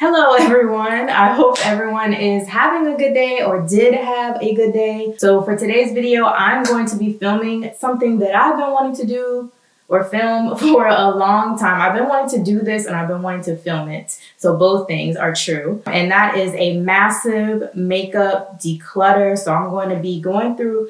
Hello everyone, I hope everyone is having a good day or did have a good day. So for today's video, I'm going to be filming something that I've been wanting to do or film for a long time. I've been wanting to do this and I've been wanting to film it. So both things are true. And that is a massive makeup declutter. So I'm going to be going through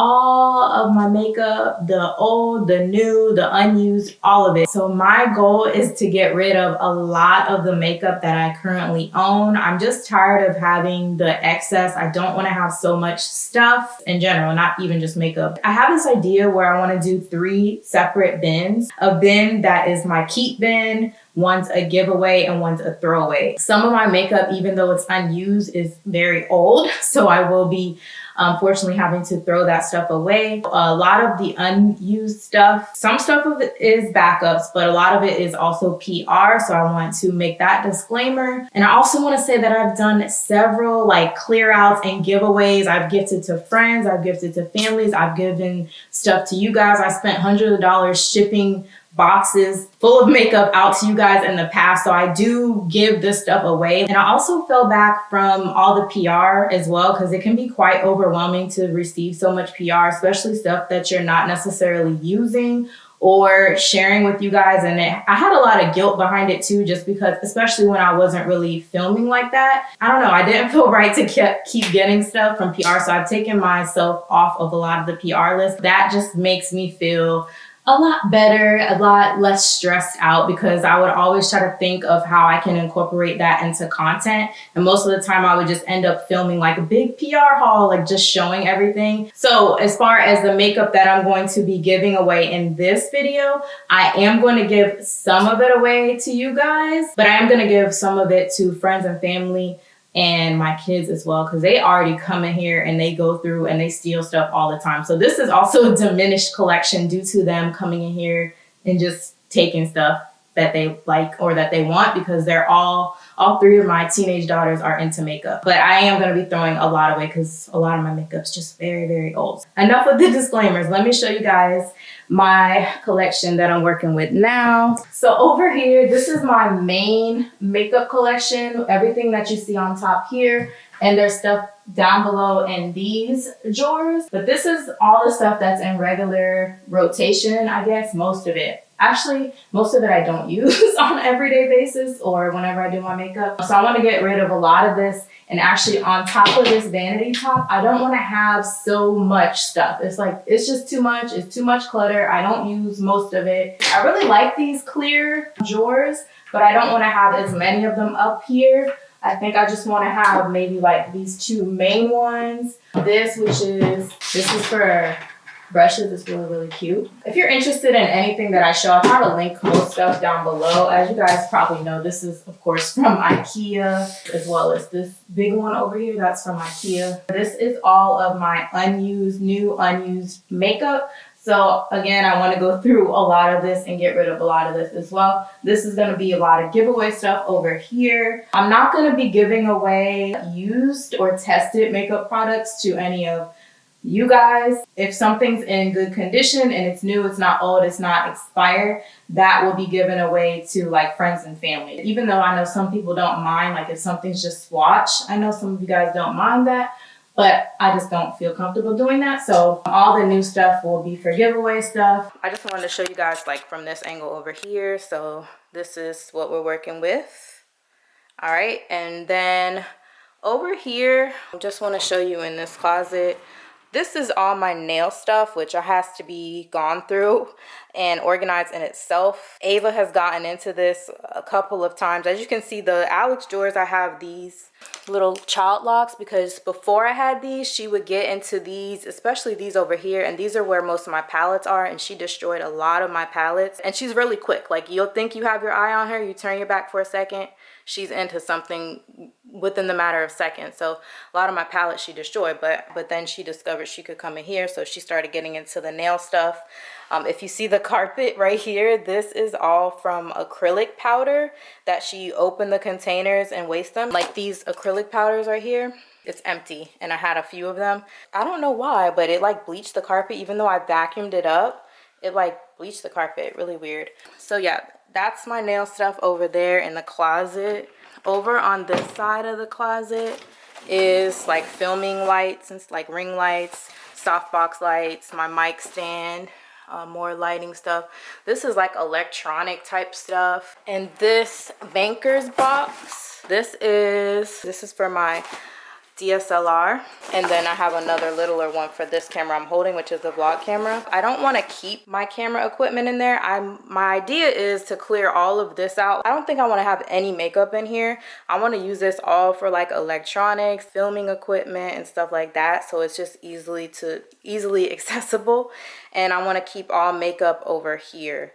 all of my makeup, the old, the new, the unused, all of it. So my goal is to get rid of a lot of the makeup that I currently own. I'm just tired of having the excess. I don't want to have so much stuff in general, not even just makeup. I have this idea where I want to do 3 separate bins. A bin that is my keep bin, one's a giveaway, and one's a throwaway. Some of my makeup, even though it's unused, is very old. So I will be unfortunately having to throw that stuff away. A lot of the unused stuff, some stuff of it is backups, but a lot of it is also PR. So I want to make that disclaimer. And I also want to say that I've done several like clear outs and giveaways. I've gifted to friends, I've gifted to families, I've given stuff to you guys. I spent hundreds of dollars shipping boxes full of makeup out to you guys in the past. So I do give this stuff away. And I also fell back from all the PR as well, because it can be quite overwhelming to receive so much PR, especially stuff that you're not necessarily using or sharing with you guys. And I had a lot of guilt behind it too, just because, especially when I wasn't really filming like that. I don't know, I didn't feel right to keep getting stuff from PR. So I've taken myself off of a lot of the PR list. That just makes me feel a lot better, a lot less stressed out, because I would always try to think of how I can incorporate that into content. And most of the time I would just end up filming like a big PR haul, like just showing everything. So as far as the makeup that I'm going to be giving away in this video, I am going to give some of it away to you guys, but I am going to give some of it to friends and family and my kids as well, because they already come in here and they go through and they steal stuff all the time. So this is also a diminished collection due to them coming in here and just taking stuff that they like or that they want, because they're all 3 of my teenage daughters are into makeup. But I am going to be throwing a lot away because a lot of my makeup's just very, very old. Enough with the disclaimers. Let me show you guys my collection that I'm working with now. So over here, this is my main makeup collection. Everything that you see on top here, and there's stuff down below in these drawers. But this is all the stuff that's in regular rotation, I guess, most of it. Actually, most of it I don't use on an everyday basis or whenever I do my makeup. So I want to get rid of a lot of this. And actually on top of this vanity top, I don't want to have so much stuff. It's like, it's just too much. It's too much clutter. I don't use most of it. I really like these clear drawers, but I don't want to have as many of them up here. I think I just want to have maybe like these 2 main ones. This is for brushes. It's really, really cute. If you're interested in anything that I show, I'll try to link most stuff down below. As you guys probably know, this is of course from IKEA, as well as this big one over here. That's from IKEA. This is all of my new unused makeup. So again, I want to go through a lot of this and get rid of a lot of this as well. This is going to be a lot of giveaway stuff over here. I'm not going to be giving away used or tested makeup products to any of you guys. If something's in good condition and it's new, it's not old, it's not expired, that will be given away to like friends and family. Even though I know some people don't mind, like if something's just swatch, I know some of you guys don't mind that, but I just don't feel comfortable doing that. So all the new stuff will be for giveaway stuff. I just wanted to show you guys like from this angle over here. So this is what we're working with. All right, and then over here, I just want to show you in this closet. This is all my nail stuff, which has to be gone through and organized in itself. Ava has gotten into this a couple of times. As you can see, the Alex drawers, I have these little child locks, because before I had these, she would get into these, especially these over here, and these are where most of my palettes are, and she destroyed a lot of my palettes. And she's really quick. Like, you'll think you have your eye on her, you turn your back for a second, she's into something within the matter of seconds. So a lot of my palettes she destroyed, but then she discovered she could come in here, so she started getting into the nail stuff. If you see the carpet right here, this is all from acrylic powder that she opened the containers and wasted them. Like these acrylic powders right here, it's empty, and I had a few of them. I don't know why, but it like bleached the carpet. Even though I vacuumed it up, it like bleached the carpet. Really weird. So yeah, that's my nail stuff over there in the closet. over on this side of the closet is like filming lights and like ring lights, softbox lights, my mic stand, more lighting stuff. This is like electronic type stuff. And this Banker's box, this is for my DSLR, and then I have another littler one for this camera I'm holding, which is the vlog camera. I don't want to keep my camera equipment in there. My idea is to clear all of this out. I don't think I want to have any makeup in here. I want to use this all for like electronics, filming equipment and stuff like that, so it's just easily accessible. And I want to keep all makeup over here.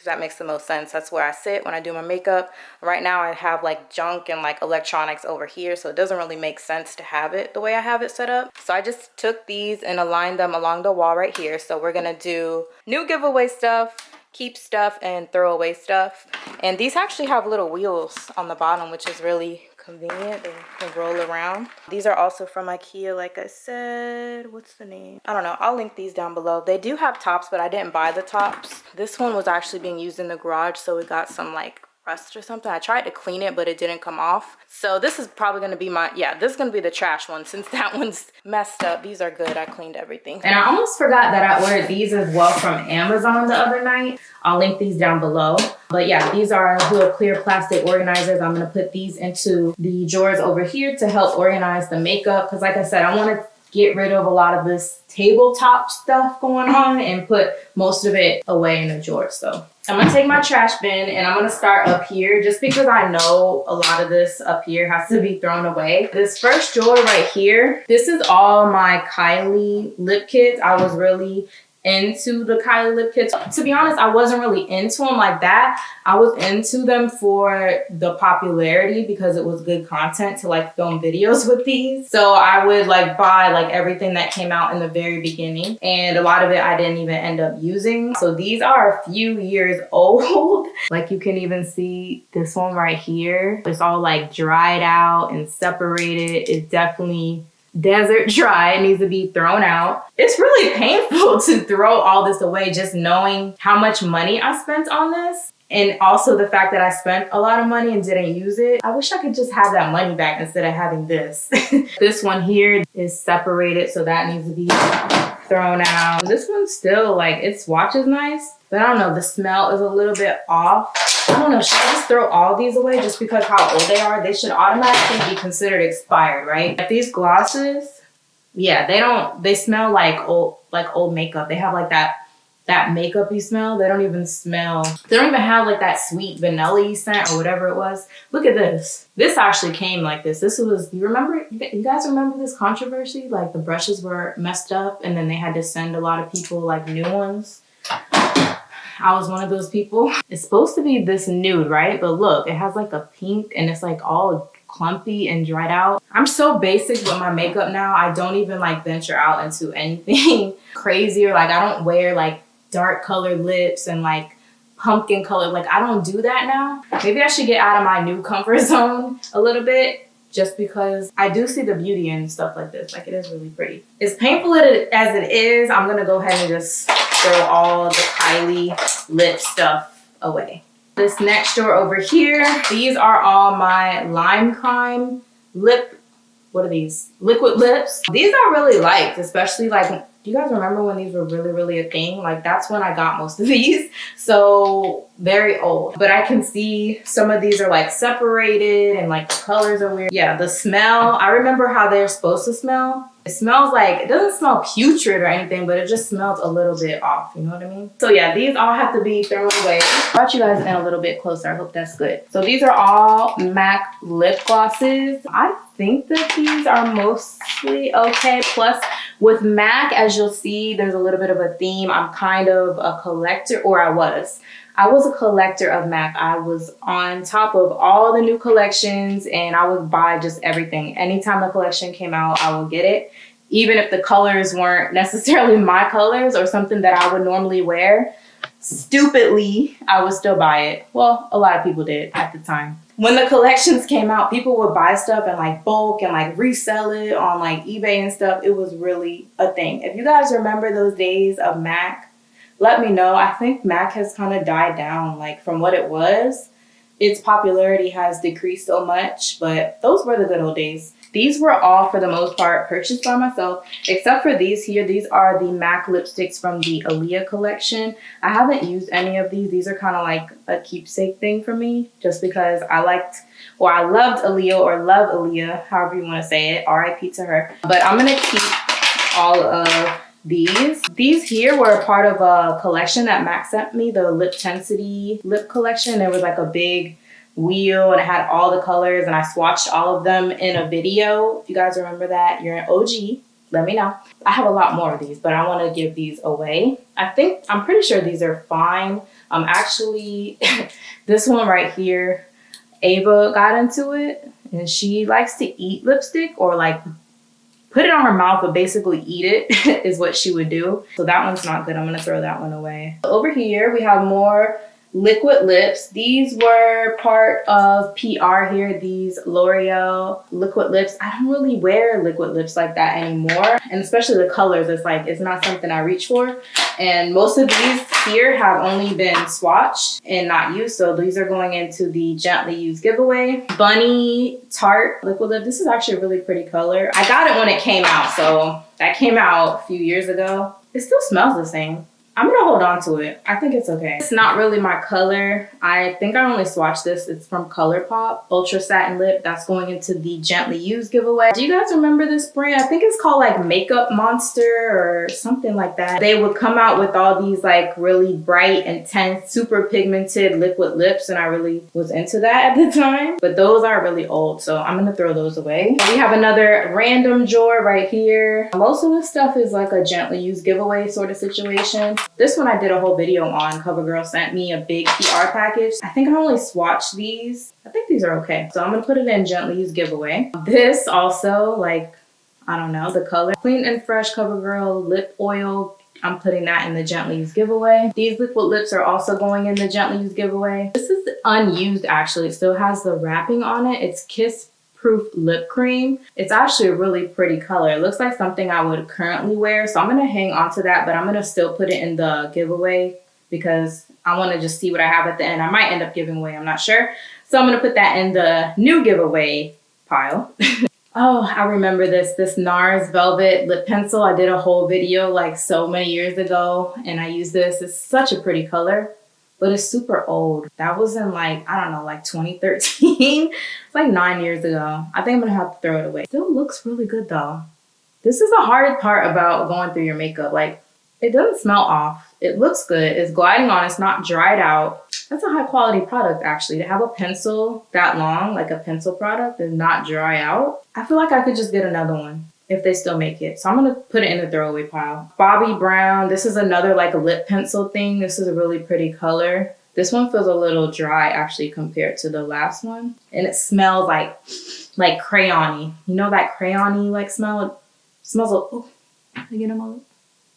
That makes the most sense. That's where I sit when I do my makeup. Right now I have like junk and like electronics over here, so it doesn't really make sense to have it the way I have it set up. So I just took these and aligned them along the wall right here. So we're gonna do new giveaway stuff, keep stuff, and throw away stuff. And these actually have little wheels on the bottom, which is really convenient. They can roll around. These are also from IKEA, like I said. What's the name? I don't know. I'll link these down below. They do have tops, but I didn't buy the tops. This one was actually being used in the garage, so it got some like rust or something. I tried to clean it, but it didn't come off. So this is probably going to be my, yeah, this is going to be the trash one since that one's messed up. These are good. I cleaned everything. And I almost forgot that I ordered these as well from Amazon the other night. I'll link these down below. But yeah, these are little clear plastic organizers. I'm going to put these into the drawers over here to help organize the makeup. Because like I said, I want to get rid of a lot of this tabletop stuff going on and put most of it away in a drawer. So I'm gonna take my trash bin and I'm gonna start up here just because I know a lot of this up here has to be thrown away. This first drawer right here, this is all my Kylie lip kits. I was really into the Kylie lip kits. To be honest, I wasn't really into them like that. I was into them for the popularity because it was good content to like film videos with these. So I would like buy like everything that came out in the very beginning, and a lot of it I didn't even end up using. So these are a few years old. Like you can even see this one right here. It's all like dried out and separated. It's definitely desert dry. It needs to be thrown out. It's really painful to throw all this away, just knowing how much money I spent on this, and also the fact that I spent a lot of money and didn't use it. I wish I could just have that money back instead of having this. This one here is separated, so that needs to be thrown out. This one still, like, its swatch is nice, but I don't know, the smell is a little bit off. I don't know, should I just throw all these away just because how old they are? They should automatically be considered expired, right? Like these glosses, yeah, they smell like old makeup. They have like that makeup-y smell. They don't even have like that sweet vanilla scent or whatever it was. Look at this. This actually came like this. This was, you guys remember this controversy? Like the brushes were messed up and then they had to send a lot of people like new ones. I was one of those people. It's supposed to be this nude, right? But look, it has like a pink and it's like all clumpy and dried out. I'm so basic with my makeup now. I don't even like venture out into anything crazy, or like I don't wear like dark colored lips and like pumpkin color. Like I don't do that now. Maybe I should get out of my new comfort zone a little bit, just because I do see the beauty in stuff like this. Like it is really pretty. As painful as it is, I'm gonna go ahead and just throw all the Kylie lip stuff away. This next drawer over here, these are all my Lime Crime lip, what are these? Liquid lips. These I really liked, especially like, do you guys remember when these were really a thing? Like that's when I got most of these. So very old, but I can see some of these are like separated and like the colors are weird. Yeah, the smell, I remember how they're supposed to smell. It smells like, it doesn't smell putrid or anything, but it just smells a little bit off, you know what I mean? So yeah, these all have to be thrown away. I brought you guys in a little bit closer. I hope that's good. So these are all MAC lip glosses. I think that these are mostly okay. Plus with MAC, as you'll see, there's a little bit of a theme. I'm kind of a collector, or I was a collector of MAC. I was on top of all the new collections and I would buy just everything. Anytime a collection came out, I would get it. Even if the colors weren't necessarily my colors or something that I would normally wear, stupidly, I would still buy it. Well, a lot of people did at the time. When the collections came out, people would buy stuff in like bulk and like resell it on like eBay and stuff. It was really a thing. If you guys remember those days of MAC, let me know. I think MAC has kind of died down, like from what it was. its popularity has decreased so much, but those were the good old days. These were all, for the most part, purchased by myself, except for these here. These are the MAC lipsticks from the Aaliyah collection. I haven't used any of these. These are kind of like a keepsake thing for me, just because I loved Aaliyah, or love Aaliyah, however you want to say it. RIP to her. But I'm going to keep all of these. These here were a part of a collection that MAC sent me, the Lip Tensity lip collection. There was like a big wheel and it had all the colors, and I swatched all of them in a video. If you guys remember that, you're an OG, let me know. I have a lot more of these, but I want to give these away. I'm pretty sure these are fine. Actually, this one right here, Ava got into it, and she likes to eat lipstick, or like put it on her mouth, but basically eat it is what she would do. So that one's not good. I'm gonna throw that one away. Over here, we have more liquid lips. These were part of PR here, these L'Oreal liquid lips. I don't really wear liquid lips like that anymore. And especially the colors, it's not something I reach for. And most of these here have only been swatched and not used. So these are going into the Gently Used giveaway. Bunny Tarte liquid lip. This is actually a really pretty color. I got it when it came out. So that came out a few years ago. It still smells the same. I'm gonna hold on to it. I think it's okay. It's not really my color. I think I only swatched this. It's from ColourPop, Ultra Satin Lip. That's going into the Gently Used giveaway. Do you guys remember this brand? I think it's called like Makeup Monster or something like that. They would come out with all these like really bright, intense, super pigmented liquid lips, and I really was into that at the time. But those are really old, so I'm gonna throw those away. We have another random drawer right here. Most of this stuff is like a Gently Used giveaway sort of situation. This one I did a whole video on. CoverGirl sent me a big PR package. I think I only swatched these. I think these are okay. So I'm gonna put it in Gently Used giveaway. This also, like, I don't know, the color. Clean and Fresh CoverGirl lip oil. I'm putting that in the Gently Used giveaway. These liquid lips are also going in the Gently Used giveaway. This is unused actually. It still has the wrapping on it. It's Kiss Proof lip cream. It's actually a really pretty color. It looks like something I would currently wear, so I'm gonna hang on to that, but I'm gonna still put it in the giveaway because I want to just see what I have at the end. I might end up giving away, I'm not sure. So I'm gonna put that in the new giveaway pile. Oh, I remember this NARS Velvet lip pencil. I did a whole video like so many years ago, and I used this. It's such a pretty color, but it's super old. That was in like, I don't know, like 2013. It's like 9 years ago. I think I'm gonna have to throw it away. Still looks really good though. This is the hard part about going through your makeup. Like, it doesn't smell off. It looks good. It's gliding on. It's not dried out. That's a high quality product actually. To have a pencil that long, like a pencil product, and not dry out. I feel like I could just get another one if they still make it. So I'm gonna put it in the throwaway pile. Bobbi Brown. This is another like a lip pencil thing. This is a really pretty color. This one feels a little dry actually compared to the last one. And it smells like crayon-y. You know that crayon-y like smell? It smells like, oh,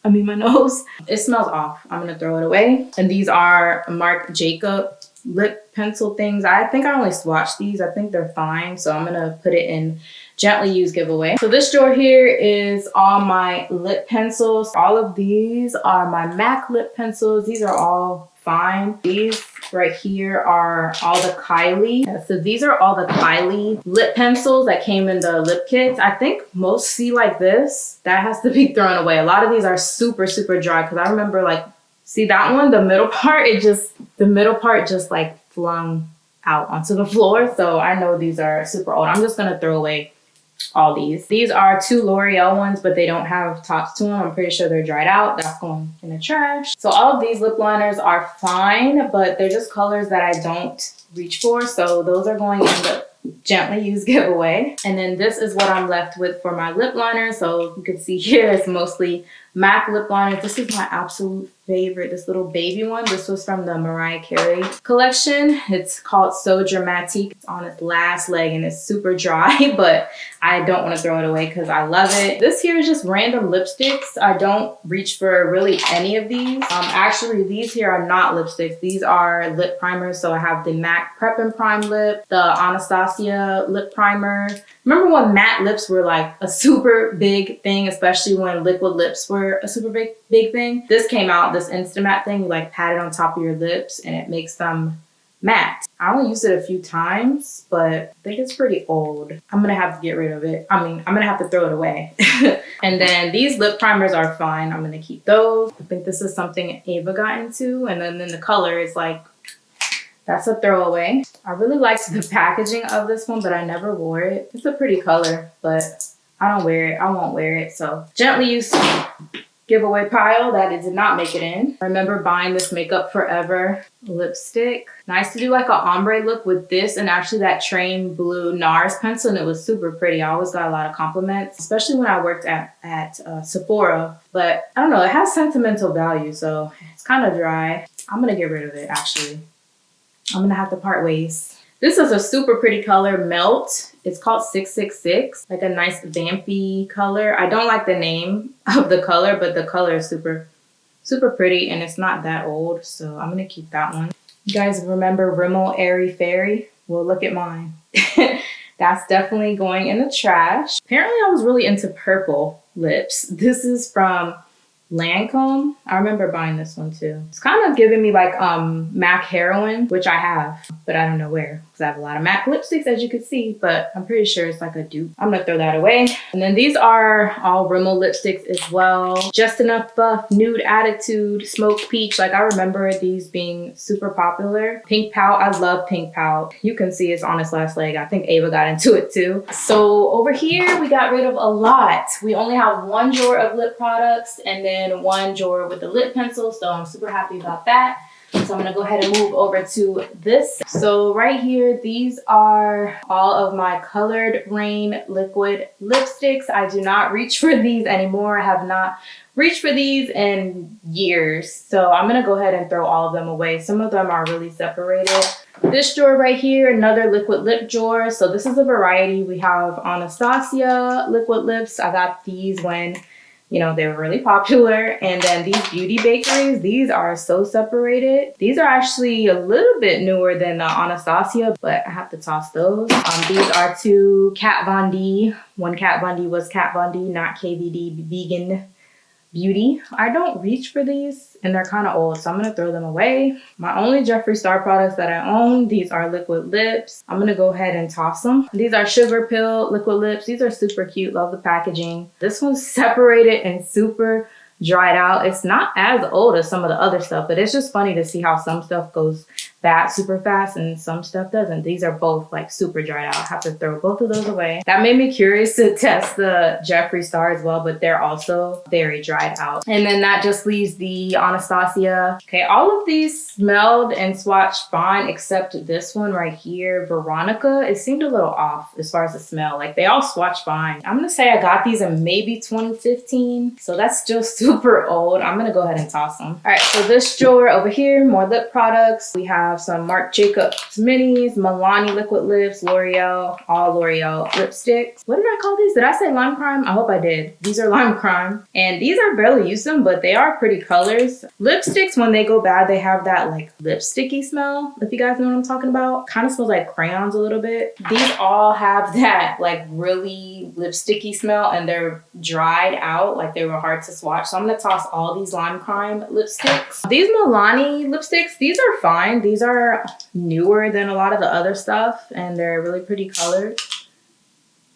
my nose. It smells off. I'm gonna throw it away. And these are Marc Jacob lip pencil things. I think I only swatched these. I think they're fine. So I'm gonna put it in Gently Used giveaway. So this drawer here is all my lip pencils. All of these are my MAC lip pencils. These are all fine. These right here are all the Kylie. So these are all the Kylie lip pencils that came in the lip kits. I think most see like this. That has to be thrown away. A lot of these are super, super dry because I remember like, see that one, the middle part just like flung out onto the floor. So I know these are super old. I'm just gonna throw away all these. These are 2 L'Oreal ones, but they don't have tops to them. I'm pretty sure they're dried out. That's going in the trash. So all of these lip liners are fine, but they're just colors that I don't reach for. So those are going in the Gently Used giveaway. And then this is what I'm left with for my lip liner. So you can see here it's mostly MAC lip liner. This is my absolute favorite, this little baby one. This was from the Mariah Carey collection. It's called So Dramatique. It's on its last leg and it's super dry, but I don't want to throw it away because I love it. This here is just random lipsticks. I don't reach for really any of these. Actually, these here are not lipsticks. These are lip primers. So I have the MAC Prep and Prime Lip, the Anastasia lip primer. Remember when matte lips were like a super big thing, especially when liquid lips were a super big thing? This came out, this Instamatte thing. You like pat it on top of your lips and it makes them matte. I only used it a few times, but I think it's pretty old. I'm gonna have to get rid of it. I mean, I'm gonna have to throw it away. And then these lip primers are fine. I'm gonna keep those. I think this is something Ava got into. And then the color is like, that's a throwaway. I really liked the packaging of this one, but I never wore it. It's a pretty color, but I don't wear it. I won't wear it. So Gently Used giveaway pile that it did not make it in. I remember buying this Makeup Forever lipstick. Nice to do like an ombre look with this and actually that Train Blue NARS pencil, and it was super pretty. I always got a lot of compliments, especially when I worked at Sephora. But I don't know, it has sentimental value, so it's kind of dry. I'm gonna get rid of it actually. I'm gonna have to part ways. This is a super pretty color, Melt. It's called 666, like a nice vampy color. I don't like the name of the color, but the color is super, super pretty and it's not that old. So I'm gonna keep that one. You guys remember Rimmel Airy Fairy? Well, look at mine. That's definitely going in the trash. Apparently I was really into purple lips. This is from Lancome. I remember buying this one too. It's kind of giving me like MAC Heroin, which I have, but I don't know where because I have a lot of MAC lipsticks as you can see, but I'm pretty sure it's like a dupe. I'm gonna throw that away. And then these are all Rimmel lipsticks as well. Just Enough Buff, Nude Attitude, Smoke Peach. Like I remember these being super popular. Pink Pout, I love Pink Pout. You can see it's on its last leg. I think Ava got into it too. So over here, we got rid of a lot. We only have one drawer of lip products and then one drawer with the lip pencil, so I'm super happy about that. So I'm gonna go ahead and move over to this. So right here, these are all of my Colored Rain liquid lipsticks. I do not reach for these anymore. I have not reached for these in years. So I'm gonna go ahead and throw all of them away. Some of them are really separated. This drawer right here, another liquid lip drawer. So this is a variety. We have Anastasia liquid lips. I got these when, you know, they were really popular. And then these Beauty Bakeries, these are so separated. These are actually a little bit newer than the Anastasia, but I have to toss those. These are two Kat Von D. One Kat Von D was Kat Von D, not KVD Vegan Beauty. I don't reach for these and they're kind of old, so I'm gonna throw them away. My only Jeffree Star products that I own, these are liquid lips. I'm gonna go ahead and toss them. These are Sugar Pill liquid lips. These are super cute, love the packaging. This one's separated and super dried out. It's not as old as some of the other stuff, but it's just funny to see how some stuff goes bad super fast and some stuff doesn't. These are both like super dried out. I have to throw both of those away. That made me curious to test the Jeffree Star as well, but they're also very dried out. And then that just leaves the Anastasia. Okay, all of these smelled and swatched fine except this one right here, Veronica. It seemed a little off as far as the smell. Like they all swatched fine. I'm gonna say I got these in maybe 2015, so that's still super old. I'm gonna go ahead and toss them. All right, so this drawer over here, more lip products. We have some Marc Jacobs minis, Milani liquid lips, L'Oreal, all L'Oreal lipsticks. What did I call these? Did I say Lime Crime? I hope I did. These are Lime Crime. And these are barely used them, but they are pretty colors. Lipsticks, when they go bad, they have that like lipsticky smell, if you guys know what I'm talking about. Kind of smells like crayons a little bit. These all have that like really lipsticky smell and they're dried out, like they were hard to swatch. So I'm gonna toss all these Lime Crime lipsticks. These Milani lipsticks, these are fine. These are newer than a lot of the other stuff and they're really pretty colored.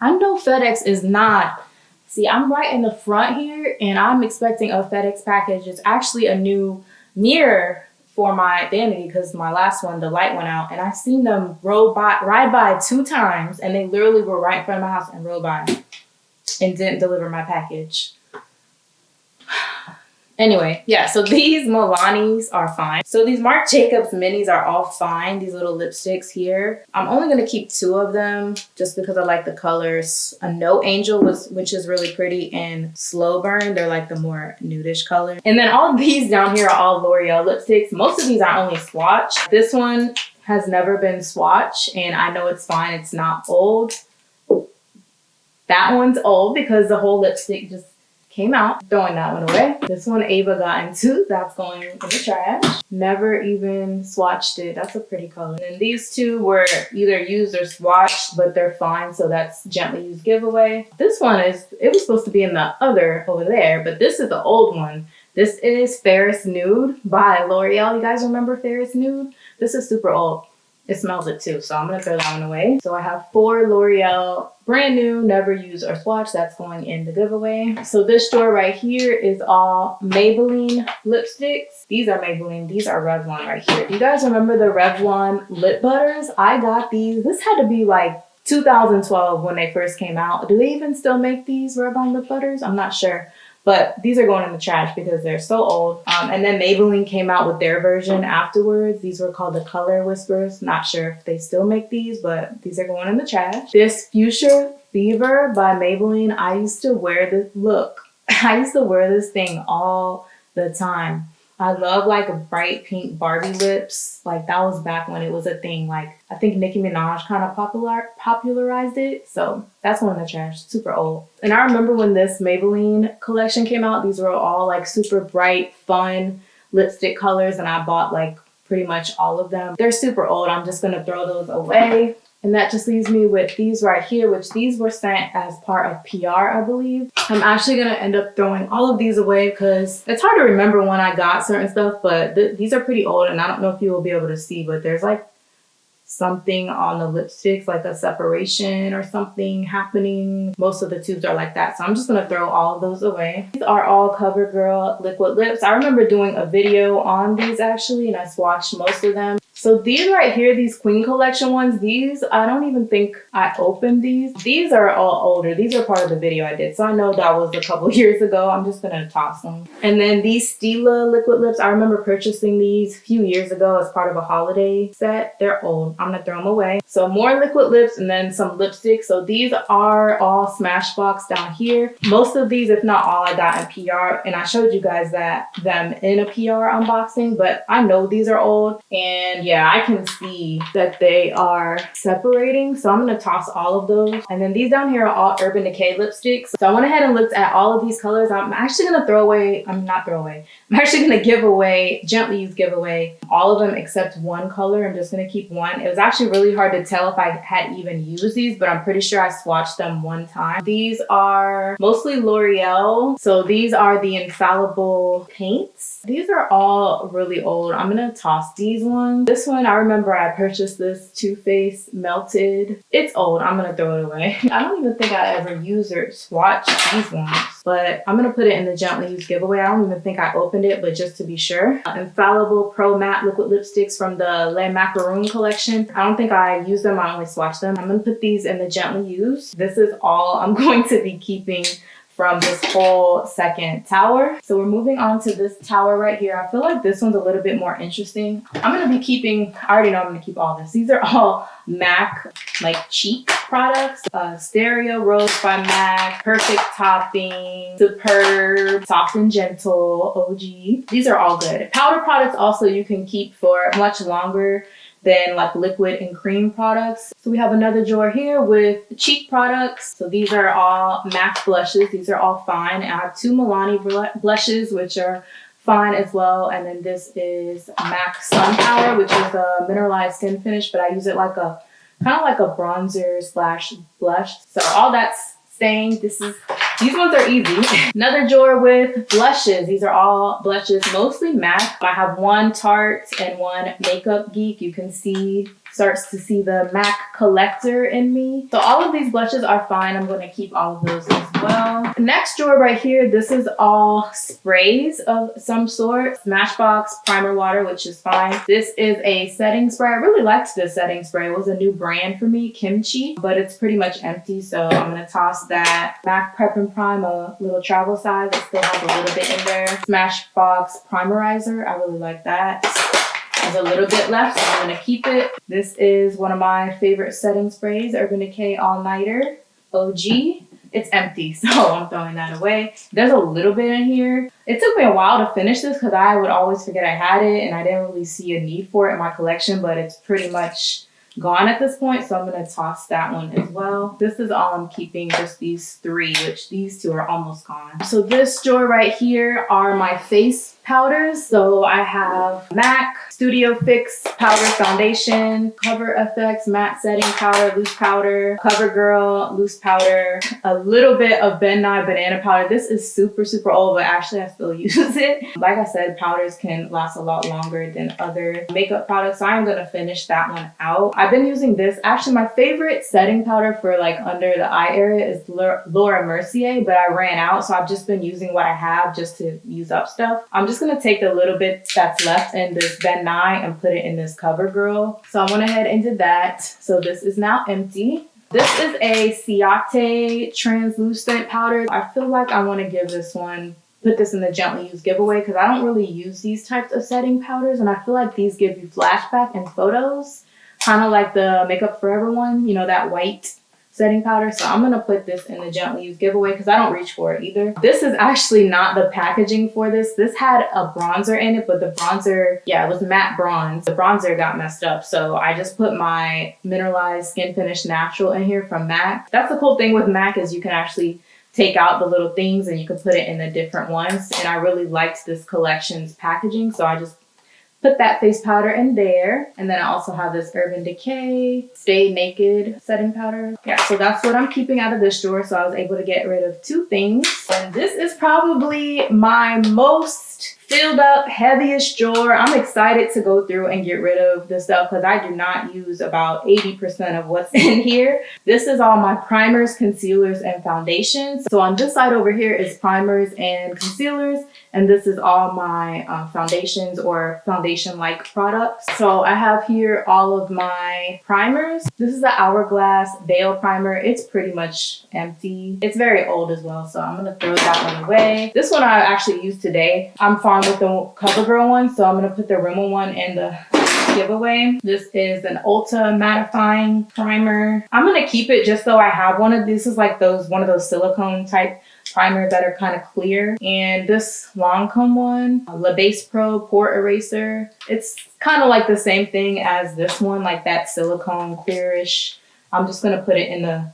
I know FedEx is not, see, I'm right in the front here and I'm expecting a FedEx package. It's actually a new mirror for my Vanity because my last one, the light went out and I've seen them ride by 2 times and they literally were right in front of my house and rode by and didn't deliver my package. Anyway, yeah, so these Milanis are fine. So these Marc Jacobs minis are all fine, these little lipsticks here. I'm only gonna keep 2 of them just because I like the colors. A No Angel, which is really pretty, and Slow Burn, they're like the more nudish color. And then all of these down here are all L'Oreal lipsticks. Most of these are only swatch. This one has never been swatch and I know it's fine, it's not old. That one's old because the whole lipstick just came out. Throwing that one away. This one Ava got into, that's going in the trash. Never even swatched it. That's a pretty color. And then these 2 were either used or swatched, but they're fine. So that's Gently Used giveaway. This one is, it was supposed to be in the other over there, but this is the old one. This is Ferris Nude by L'Oreal. You guys remember Ferris Nude? This is super old. It smells it too, so I'm gonna throw that one away. So I have 4 L'Oreal brand new, never used or swatched. That's going in the giveaway. So this drawer right here is all Maybelline lipsticks. These are Maybelline, these are Revlon right here. Do you guys remember the Revlon lip butters? I got these. This had to be like 2012 when they first came out. Do they even still make these Revlon lip butters? I'm not sure. But these are going in the trash because they're so old. And then Maybelline came out with their version afterwards. These were called the Color Whispers. Not sure if they still make these, but these are going in the trash. This Fuchsia Fever by Maybelline. I used to wear this, look, I used to wear this thing all the time. I love like bright pink Barbie lips. Like that was back when it was a thing. Like I think Nicki Minaj kind of popularized it. So that's one in the trash, super old. And I remember when this Maybelline collection came out, these were all like super bright, fun lipstick colors. And I bought like pretty much all of them. They're super old. I'm just gonna throw those away. And that just leaves me with these right here, which these were sent as part of PR, I believe. I'm actually gonna end up throwing all of these away because it's hard to remember when I got certain stuff, but these are pretty old and I don't know if you will be able to see, but there's like something on the lipsticks, like a separation or something happening. Most of the tubes are like that. So I'm just gonna throw all of those away. These are all CoverGirl liquid lips. I remember doing a video on these actually, and I swatched most of them. So these right here, these Queen Collection ones, these, I don't even think I opened these. These are all older. These are part of the video I did. So I know that was a couple years ago. I'm just gonna toss them. And then these Stila liquid lips, I remember purchasing these a few years ago as part of a holiday set. They're old. I'm gonna throw them away. So more liquid lips and then some lipsticks. So these are all Smashbox down here. Most of these, if not all, I got in PR. And I showed you guys them in a PR unboxing, but I know these are old. And yeah, I can see that they are separating. So I'm gonna toss all of those. And then these down here are all Urban Decay lipsticks. So I went ahead and looked at all of these colors. I'm actually gonna I'm actually gonna give away, gently used giveaway, all of them except one color. I'm just gonna keep one. It was actually really hard to tell if I had even used these, but I'm pretty sure I swatched them one time. These are mostly L'Oreal. So these are the Infallible paints. These are all really old. I'm gonna toss these ones. This one, I remember I purchased this Too Faced Melted. It's old, I'm gonna throw it away. I don't even think I ever used or swatched these ones, but I'm gonna put it in the gently used giveaway. I don't even think I opened it, but just to be sure. Infallible Pro Matte Liquid Lipsticks from the Le Macaroon collection. I don't think I used them, I only swatched them. I'm gonna put these in the gently used. This is all I'm going to be keeping from this whole second tower. So we're moving on to this tower right here. I feel like this one's a little bit more interesting. I'm gonna be keeping, I already know I'm gonna keep all this. These are all MAC like cheek products. Stereo Rose by MAC, Perfect Topping, Superb, Soft and Gentle, OG. These are all good. Powder products also you can keep for much longer than like liquid and cream products. So we have another drawer here with cheek products. So these are all MAC blushes. These are all fine. I have 2 Milani blushes, which are fine as well. And then this is MAC Sun Power, which is a mineralized skin finish, but I use it like a kind of like a bronzer slash blush. So all that's staying. These ones are easy. Another drawer with blushes. These are all blushes, mostly MAC. I have 1 Tarte and 1 Makeup Geek. You can see, starts to see the MAC collector in me. So all of these blushes are fine. I'm going to keep all of those as well. The next drawer right here, this is all sprays of some sort. Smashbox Primer Water, which is fine. This is a setting spray. I really liked this setting spray. It was a new brand for me, Kimchi, but it's pretty much empty. So I'm going to toss that. MAC Prep and Prime, a little travel size. It still has a little bit in there. Smashbox Primerizer. I really like that. There's a little bit left, so I'm gonna keep it. This is one of my favorite setting sprays, Urban Decay All Nighter OG. It's empty, so I'm throwing that away. There's a little bit in here. It took me a while to finish this because I would always forget I had it and I didn't really see a need for it in my collection, but it's pretty much gone at this point, so I'm gonna toss that one as well. This is all I'm keeping, just these 3, which these 2 are almost gone. So this drawer right here are my face powders. So I have MAC Studio Fix Powder Foundation, Cover FX Matte Setting Powder, Loose Powder, CoverGirl Loose Powder, a little bit of Ben Nye Banana Powder. This is super, super old, but actually I still use it. Like I said, powders can last a lot longer than other makeup products. So I'm gonna finish that one out. I've been using this. Actually, my favorite setting powder for like under the eye area is Laura Mercier, but I ran out. So I've just been using what I have just to use up stuff. I'm just gonna take the little bit that's left in this Ben Nye and put it in this CoverGirl. So I went ahead and did that. So this is now empty. This is a Ciate translucent powder. I feel like I want to give this one, put this in the gently used giveaway because I don't really use these types of setting powders, and I feel like these give you flashback in photos, kind of like the Makeup Forever one, you know, that white setting powder. So I'm gonna put this in the gently used giveaway because I don't reach for it either. This is actually not the packaging for this. This had a bronzer in it, but the bronzer, yeah, it was matte bronze. The bronzer got messed up, so I just put my Mineralized Skin Finish Natural in here from MAC. That's the cool thing with MAC is you can actually take out the little things and you can put it in the different ones. And I really liked this collection's packaging, so I just put that face powder in there. And then I also have this Urban Decay Stay Naked setting powder. Yeah, so that's what I'm keeping out of this drawer. So I was able to get rid of 2 things. And this is probably my most filled up, heaviest drawer. I'm excited to go through and get rid of this stuff because I do not use about 80% of what's in here. This is all my primers, concealers, and foundations. So on this side over here is primers and concealers, and this is all my foundations or foundation-like products. So I have here all of my primers. This is the Hourglass Veil Primer. It's pretty much empty. It's very old as well, so I'm gonna throw that one away. This one I actually used today. I'm fine with the CoverGirl one, so I'm gonna put the Rimmel one in the giveaway. This is an Ulta mattifying primer. I'm gonna keep it just so I have one of these. This is like one of those silicone type primers that are kind of clear. And this Lancome one, La Base Pro Pore Eraser. It's kind of like the same thing as this one, like that silicone clearish. I'm just gonna put it in the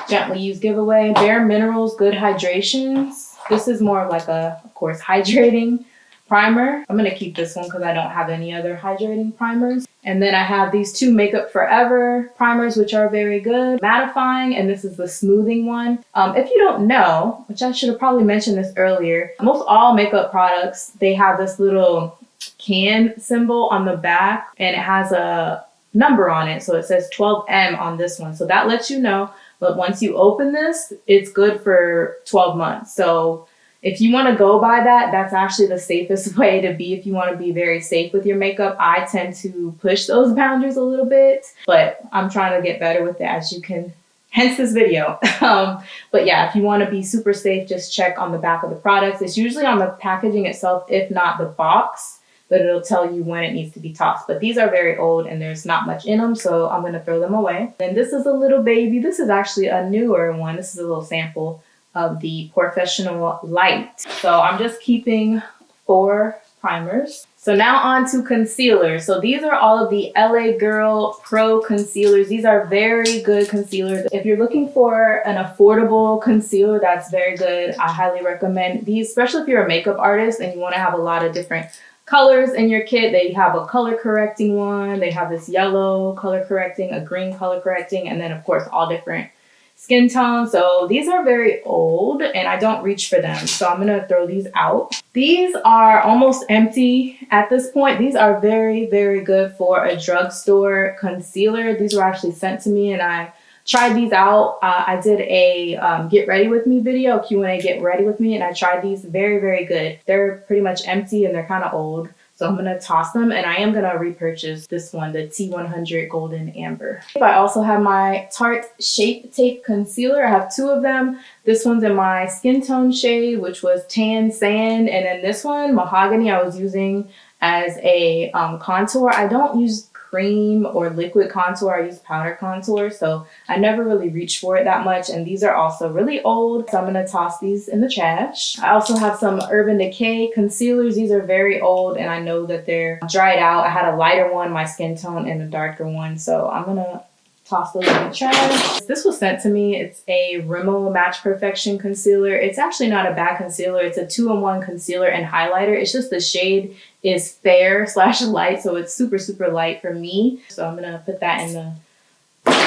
gently used giveaway. Bare Minerals Good Hydrations. This is more of like a, of course, hydrating primer. I'm gonna keep this one because I don't have any other hydrating primers. And then I have these 2 Makeup Forever primers, which are very good. Mattifying, and this is the smoothing one. If you don't know, which I should have probably mentioned this earlier, most all makeup products, they have this little can symbol on the back, and it has a number on it. So it says 12M on this one. So that lets you know, but once you open this, it's good for 12 months. So if you want to go by that, that's actually the safest way to be if you want to be very safe with your makeup. I tend to push those boundaries a little bit, but I'm trying to get better with it, as you can, hence this video. But yeah, if you want to be super safe, just check on the back of the products. It's usually on the packaging itself, if not the box, but it'll tell you when it needs to be tossed. But these are very old and there's not much in them, so I'm going to throw them away. And this is a little baby. This is actually a newer one. This is a little sample of the Professional Light. So I'm just keeping 4 primers. So now on to concealer. So these are all of the LA Girl Pro concealers. These are very good concealers. If you're looking for an affordable concealer that's very good, I highly recommend these, especially if you're a makeup artist and you want to have a lot of different colors in your kit. They have a color correcting one. They have this yellow color correcting, a green color correcting, and then of course all different skin tone. So these are very old and I don't reach for them. So I'm gonna throw these out. These are almost empty at this point. These are very, very good for a drugstore concealer. These were actually sent to me and I tried these out. I did a get ready with me video, Q&A get ready with me, and I tried these. Very, very good. They're pretty much empty and they're kind of old. So I'm gonna toss them, and I am gonna repurchase this one, the T100 Golden Amber. I also have my Tarte Shape Tape Concealer. I have 2 of them. This one's in my skin tone shade, which was Tan Sand, and then this one, Mahogany, I was using as a contour. I don't use cream or liquid contour. I use powder contour, so I never really reach for it that much. And these are also really old, so I'm gonna toss these in the trash. I also have some Urban Decay concealers. These are very old and I know that they're dried out. I had a lighter one, my skin tone, and a darker one, so I'm gonna toss those in the trash. This was sent to me. It's a Rimmel Match Perfection concealer. It's actually not a bad concealer. It's a 2-in-1 concealer and highlighter. It's just the shade is fair / light, so it's super, super light for me. So I'm gonna put that in the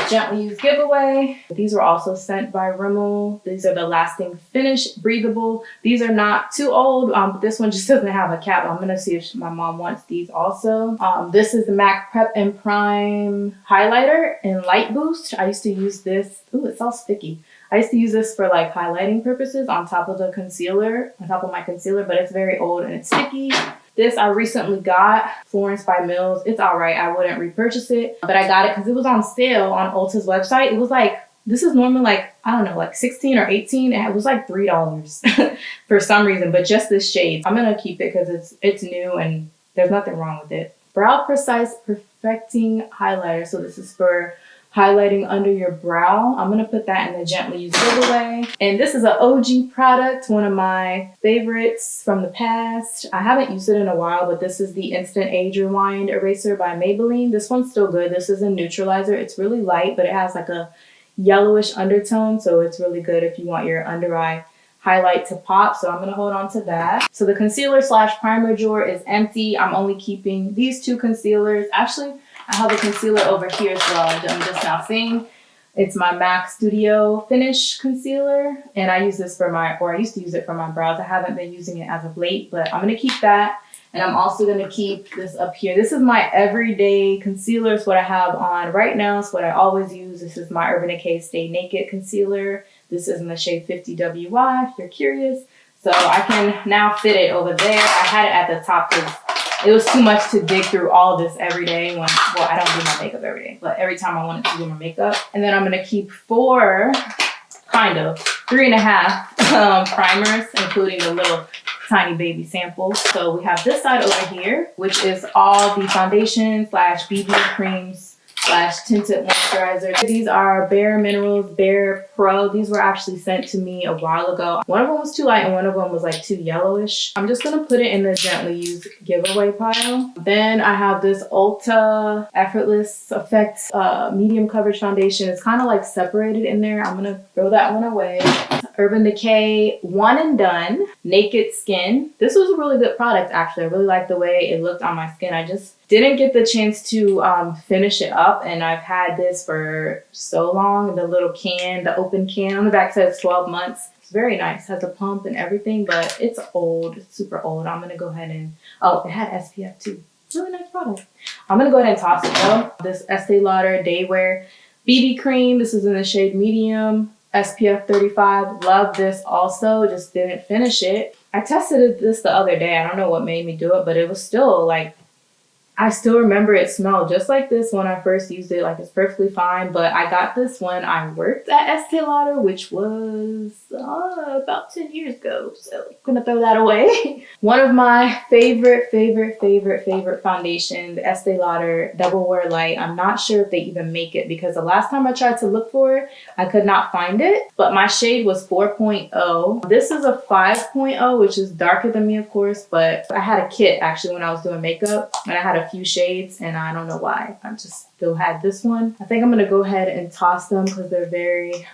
gently used giveaway. These were also sent by Rimmel. These are the Lasting Finish Breathable. These are not too old, but this one just doesn't have a cap. I'm gonna see if my mom wants these also. This is the MAC Prep and Prime highlighter in Light Boost. I used to use this. Ooh, it's all sticky. I used to use this for like highlighting purposes on top of the concealer, on top of my concealer, but it's very old and it's sticky. This I recently got, Florence by Mills. It's all right. I wouldn't repurchase it, but I got it because it was on sale on Ulta's website. It was like, this is normally like, I don't know, like 16 or 18. It was like $3 for some reason, but just this shade. I'm gonna keep it because it's new and there's nothing wrong with it. Brow Precise Perfecting Highlighter. So this is for highlighting under your brow. I'm gonna put that in the gently used giveaway. And this is an OG product, one of my favorites from the past. I haven't used it in a while, but this is the Instant Age Rewind Eraser by Maybelline. This one's still good. This is a neutralizer. It's really light, but it has like a yellowish undertone, so it's really good if you want your under eye highlight to pop. So I'm gonna hold on to that. So the concealer / primer drawer is empty. I'm only keeping these two concealers. Actually, I have a concealer over here as well. I'm just now seeing. It's my MAC Studio Finish concealer, and I use this for I used to use it for my brows. I haven't been using it as of late, but I'm gonna keep that. And I'm also gonna keep this up here. This is my everyday concealer. It's what I have on right now. It's what I always use. This is my Urban Decay Stay Naked concealer. This is in the shade 50WY, if you're curious. So I can now fit it over there. I had it at the top because it was too much to dig through all of this every day well, I don't do my makeup every day, but every time I wanted to do my makeup. And then I'm gonna keep 3.5 primers, including the little tiny baby samples. So we have this side over here, which is all the foundation / BB creams / tinted moisturizer. These are Bare Minerals Bare Pro. These were actually sent to me a while ago. One of them was too light and one of them was like too yellowish. I'm just gonna put it in the gently used giveaway pile. Then I have this Ulta Effortless Effects medium coverage foundation. It's kind of like separated in there. I'm gonna throw that one away. Urban Decay One and Done Naked Skin. This was a really good product actually. I really liked the way it looked on my skin. I just didn't get the chance to finish it up, and I've had this for so long. The little can, the open can on the back says 12 months. It's very nice, has a pump and everything, but it's old, it's super old. I'm gonna go ahead and, oh, it had SPF too. Really nice product. I'm gonna go ahead and toss it though. This Estee Lauder Day Wear BB cream. This is in the shade medium, SPF 35. Love this also, just didn't finish it. I tested this the other day. I don't know what made me do it, but it was still like, I still remember it smelled just like this when I first used it. Like, it's perfectly fine, but I got this when I worked at Estee Lauder, which was about 10 years ago. So I'm gonna throw that away. One of my favorite foundations, the Estee Lauder Double Wear Light. I'm not sure if they even make it because the last time I tried to look for it, I could not find it, but my shade was 4.0. This is a 5.0, which is darker than me, of course, but I had a kit actually when I was doing makeup, and I had a few shades, and I don't know why. I just still had this one. I think I'm gonna go ahead and toss them because they're very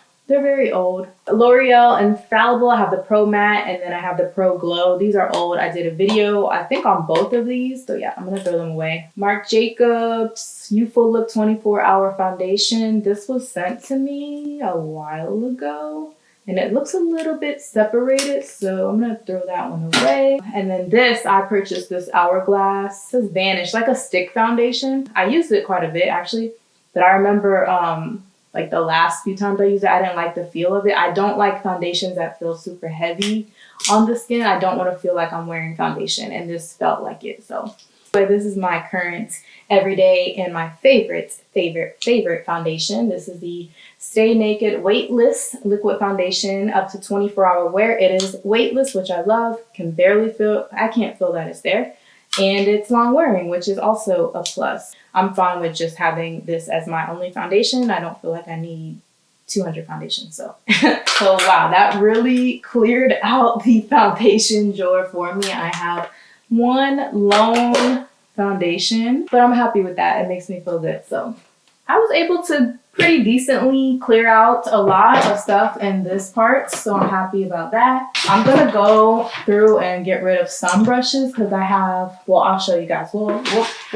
old. L'Oreal Infallible. I have the Pro Matte and then I have the Pro Glow. These are old. I did a video, I think, on both of these. So yeah, I'm gonna throw them away. Marc Jacobs Youthful Look 24-Hour Foundation. This was sent to me a while ago, and it looks a little bit separated, so I'm gonna throw that one away. And then this, I purchased this Hourglass. It says Vanish, like a stick foundation. I used it quite a bit actually, but I remember like the last few times I used it, I didn't like the feel of it. I don't like foundations that feel super heavy on the skin. I don't want to feel like I'm wearing foundation, and this felt like it. So this is my current everyday and my favorite foundation. This is the Stay Naked Weightless Liquid Foundation, up to 24-hour wear. It is weightless, which I love. Can barely feel, I can't feel that it's there. And it's long wearing, which is also a plus. I'm fine with just having this as my only foundation. I don't feel like I need 200 foundations. So wow, that really cleared out the foundation drawer for me. I have one lone foundation, but I'm happy with that. It makes me feel good. So I was able to pretty decently clear out a lot of stuff in this part, so I'm happy about that. I'm gonna go through and get rid of some brushes because I have, well, I'll show you guys. We'll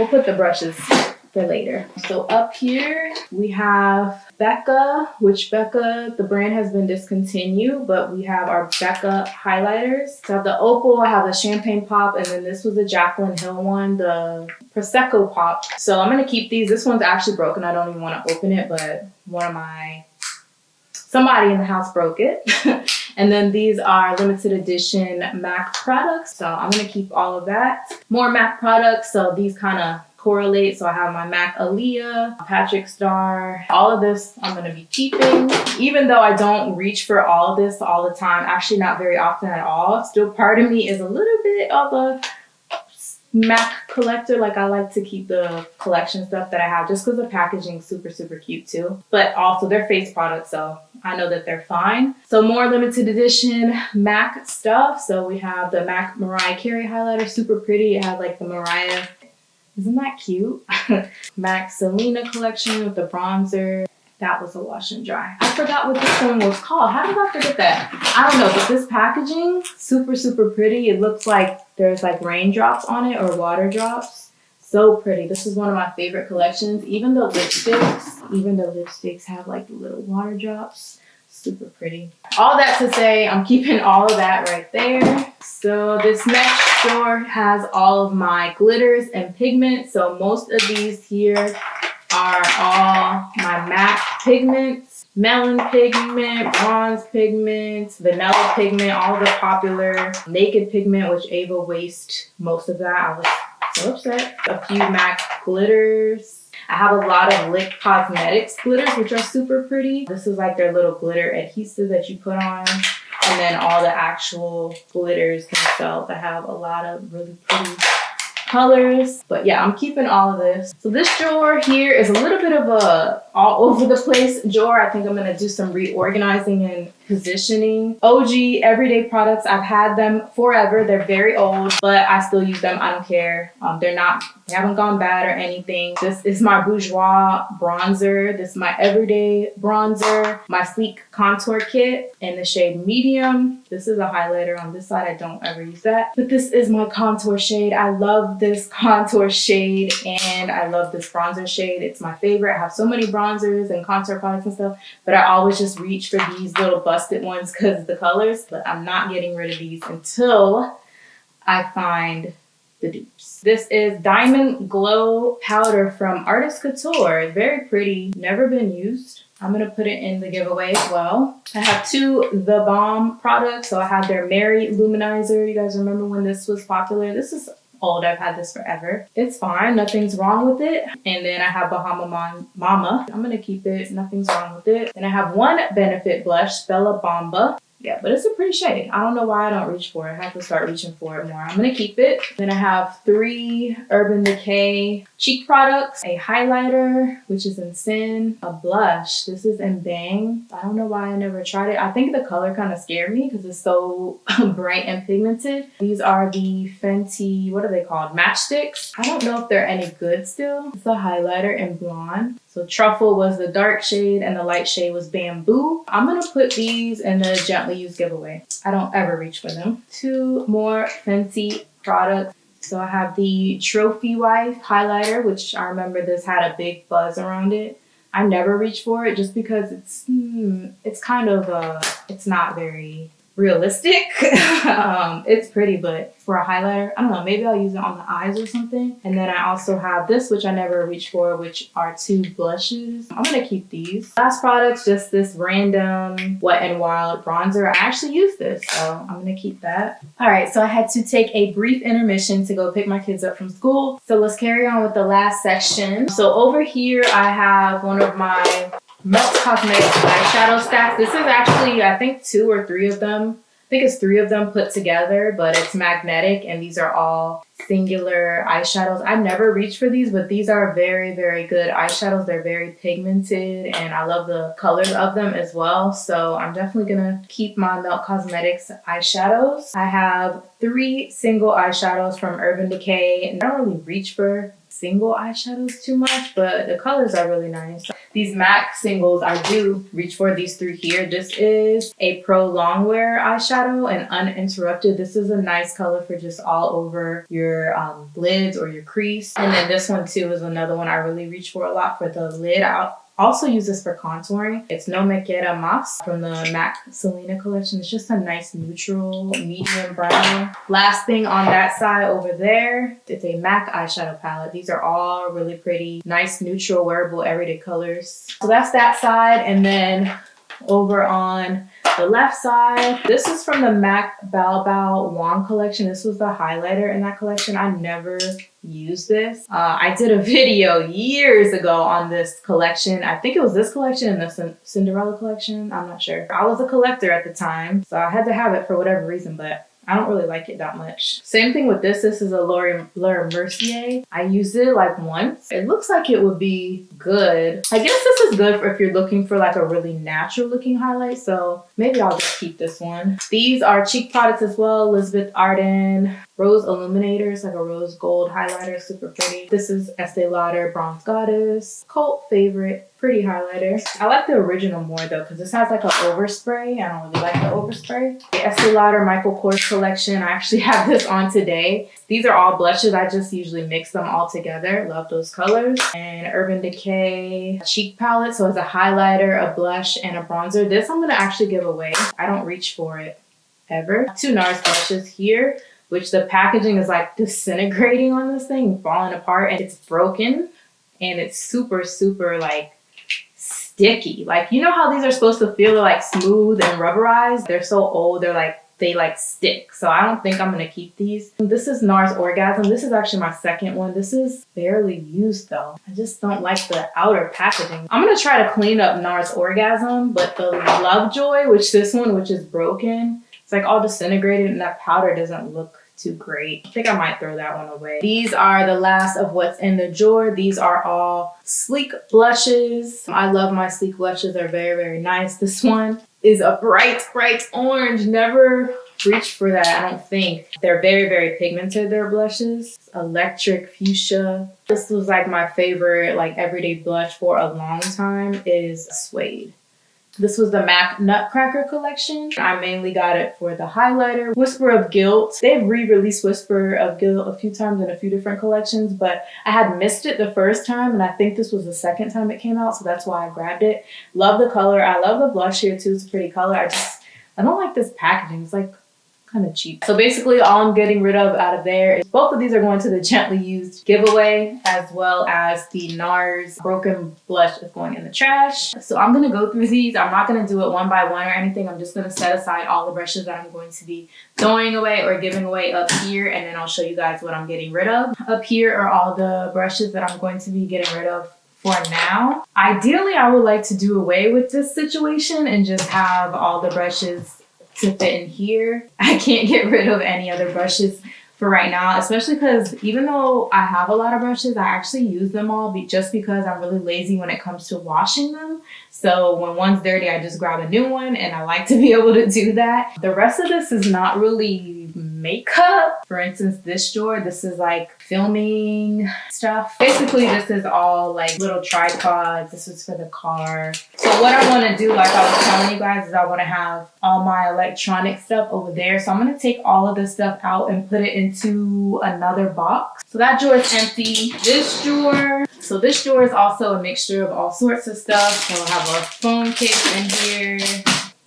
put the brushes for later. So up here we have Becca, which Becca, the brand has been discontinued, but we have our Becca highlighters. So I have the Opal, I have the Champagne Pop, and then this was the Jaclyn Hill one, the Prosecco Pop. So I'm gonna keep these. This one's actually broken. I don't even want to open it, but somebody in the house broke it. And then these are limited edition MAC products. So I'm gonna keep all of that. More MAC products, so these kind of correlate. So I have my MAC Aaliyah, Patrick Star, all of this I'm gonna be keeping. Even though I don't reach for all of this all the time, actually not very often at all, still part of me is a little bit of a MAC collector. Like I like to keep the collection stuff that I have just because the packaging is super, super cute too. But also they're face products, so I know that they're fine. So more limited edition MAC stuff. So we have the MAC Mariah Carey highlighter, super pretty. It has like the Mariah, isn't that cute? MAC Selena collection with the bronzer. That was a wash and dry. I forgot what this one was called. How did I forget that? I don't know, but this packaging, super, super pretty. It looks like there's like raindrops on it or water drops. So pretty. This is one of my favorite collections. Even the lipsticks have like the little water drops. Super pretty. All that to say, I'm keeping all of that right there. So this next drawer has all of my glitters and pigments. So most of these here are all my MAC pigments, melon pigment, bronze pigments, vanilla pigment, all the popular naked pigment, which Ava wasted most of that. I was so upset. A few MAC glitters. I have a lot of Lick Cosmetics glitters, which are super pretty. This is like their little glitter adhesive that you put on. And then all the actual glitters themselves. I have a lot of really pretty colors. But yeah, I'm keeping all of this. So this drawer here is a little bit of a all over the place drawer. I think I'm gonna do some reorganizing and positioning. OG everyday products. I've had them forever. They're very old, but I still use them. I don't care. They haven't gone bad or anything. This is my Bourjois bronzer. This is my everyday bronzer. My sleek contour kit in the shade medium. This is a highlighter on this side. I don't ever use that. But this is my contour shade. I love this contour shade and I love this bronzer shade. It's my favorite. I have so many bronzers and contour products and stuff, but I always just reach for these little busted ones because of the colors. But I'm not getting rid of these until I find the dupes. This is Diamond Glow Powder from Artist Couture. Very pretty. Never been used. I'm going to put it in the giveaway as well. I have two The Balm products. So I have their Mary Luminizer. You guys remember when this was popular? This is old. I've had this forever. It's fine. Nothing's wrong with it. And then I have Bahama Mama. I'm going to keep it. Nothing's wrong with it. And I have one Benefit blush, Bella Bamba. Yeah, but it's a pretty shade. I don't know why I don't reach for it. I have to start reaching for it more. I'm going to keep it. Then I have 3 Urban Decay cheek products, a highlighter, which is in Sin, a blush. This is in Bang. I don't know why I never tried it. I think the color kind of scared me because it's so bright and pigmented. These are the Fenty, what are they called? Matchsticks. I don't know if they're any good still. It's a highlighter in blonde. So Truffle was the dark shade and the light shade was Bamboo. I'm going to put these in the Gently Used giveaway. I don't ever reach for them. 2 more Fenty products. So I have the Trophy Wife highlighter, which I remember this had a big buzz around it. I never reach for it just because it's kind of, it's not very realistic. It's pretty, but for a highlighter, I don't know, maybe I'll use it on the eyes or something. And then I also have this, which I never reach for, which are 2 blushes. I'm gonna keep these. Last product's just this random Wet n Wild bronzer. I actually use this, so I'm gonna keep that. All right, so I had to take a brief intermission to go pick my kids up from school. So let's carry on with the last section. So over here, I have one of my Melt Cosmetics eyeshadow stacks. This is actually, I think 2 or 3 of them. I think it's 3 of them put together, but it's magnetic and these are all singular eyeshadows. I've never reached for these, but these are very, very good eyeshadows. They're very pigmented and I love the colors of them as well. So I'm definitely gonna keep my Melt Cosmetics eyeshadows. I have 3 single eyeshadows from Urban Decay. I don't really reach for single eyeshadows too much, but the colors are really nice. These MAC singles, I do reach for these through here. This is a Pro Longwear eyeshadow and Uninterrupted. This is a nice color for just all over your lids or your crease. And then this one too is another one I really reach for a lot for the lid. I also use this for contouring. It's No Me Quiera Mas from the MAC Selena collection. It's just a nice neutral medium brown. Last thing on that side over there, it's a MAC eyeshadow palette. These are all really pretty, nice neutral wearable everyday colors. So that's that side. And then over on the left side, this is from the MAC Bao Bao Wand collection. This was the highlighter in that collection. I never used this. I did a video years ago on this collection. I think it was this collection and the Cinderella collection. I'm not sure. I was a collector at the time, so I had to have it for whatever reason, but I don't really like it that much. Same thing with this. This is a Laura Mercier. I used it like once. It looks like it would be good. I guess this is good for if you're looking for like a really natural looking highlight. So maybe I'll just keep this one. These are cheek products as well. Elizabeth Arden Rose Illuminators, like a rose gold highlighter, super pretty. This is Estee Lauder Bronze Goddess, cult favorite, pretty highlighter. I like the original more though, because this has like an overspray. I don't really like the overspray. The Estee Lauder Michael Kors collection. I actually have this on today. These are all blushes. I just usually mix them all together. Love those colors. And Urban Decay cheek palette. So it's a highlighter, a blush, and a bronzer. This I'm gonna actually give away. I don't reach for it ever. 2 NARS blushes here, which the packaging is like disintegrating on this thing, falling apart, and it's broken, and it's super, super like sticky. Like, you know how these are supposed to feel like smooth and rubberized? They're so old, they like stick. So I don't think I'm gonna keep these. This is NARS Orgasm. This is actually my second one. This is barely used though. I just don't like the outer packaging. I'm gonna try to clean up NARS Orgasm, but the Lovejoy, which is broken, it's like all disintegrated and that powder doesn't look too great. I think I might throw that one away. These are the last of what's in the drawer. These are all sleek blushes. I love my sleek blushes. They're very, very nice. This one is a bright, bright orange. Never reached for that, I don't think. They're very, very pigmented, their blushes. Electric Fuchsia. This was like my favorite like everyday blush for a long time is Suede. This was the MAC Nutcracker collection. I mainly got it for the highlighter. Whisper of Guilt. They've re-released Whisper of Guilt a few times in a few different collections, but I had missed it the first time, and I think this was the second time it came out, so that's why I grabbed it. Love the color. I love the blush here too. It's a pretty color. I don't like this packaging. It's like kind of cheap. So basically all I'm getting rid of out of there is both of these are going to the gently used giveaway, as well as the NARS broken blush is going in the trash. So I'm going to go through these. I'm not going to do it one by one or anything. I'm just going to set aside all the brushes that I'm going to be throwing away or giving away up here, and then I'll show you guys what I'm getting rid of. Up here are all the brushes that I'm going to be getting rid of for now. Ideally, I would like to do away with this situation and just have all the brushes to fit in here. I can't get rid of any other brushes for right now, especially because even though I have a lot of brushes, I actually use them all just because I'm really lazy when it comes to washing them. So when one's dirty, I just grab a new one, and I like to be able to do that. The rest of this is not really makeup. For instance, this drawer, this is like filming stuff. Basically, this is all like little tripods. This is for the car. So what I want to do, like I was telling you guys, is I want to have all my electronic stuff over there. So I'm going to take all of this stuff out and put it into another box. So that drawer is empty. This drawer is also a mixture of all sorts of stuff. So I have a phone case in here,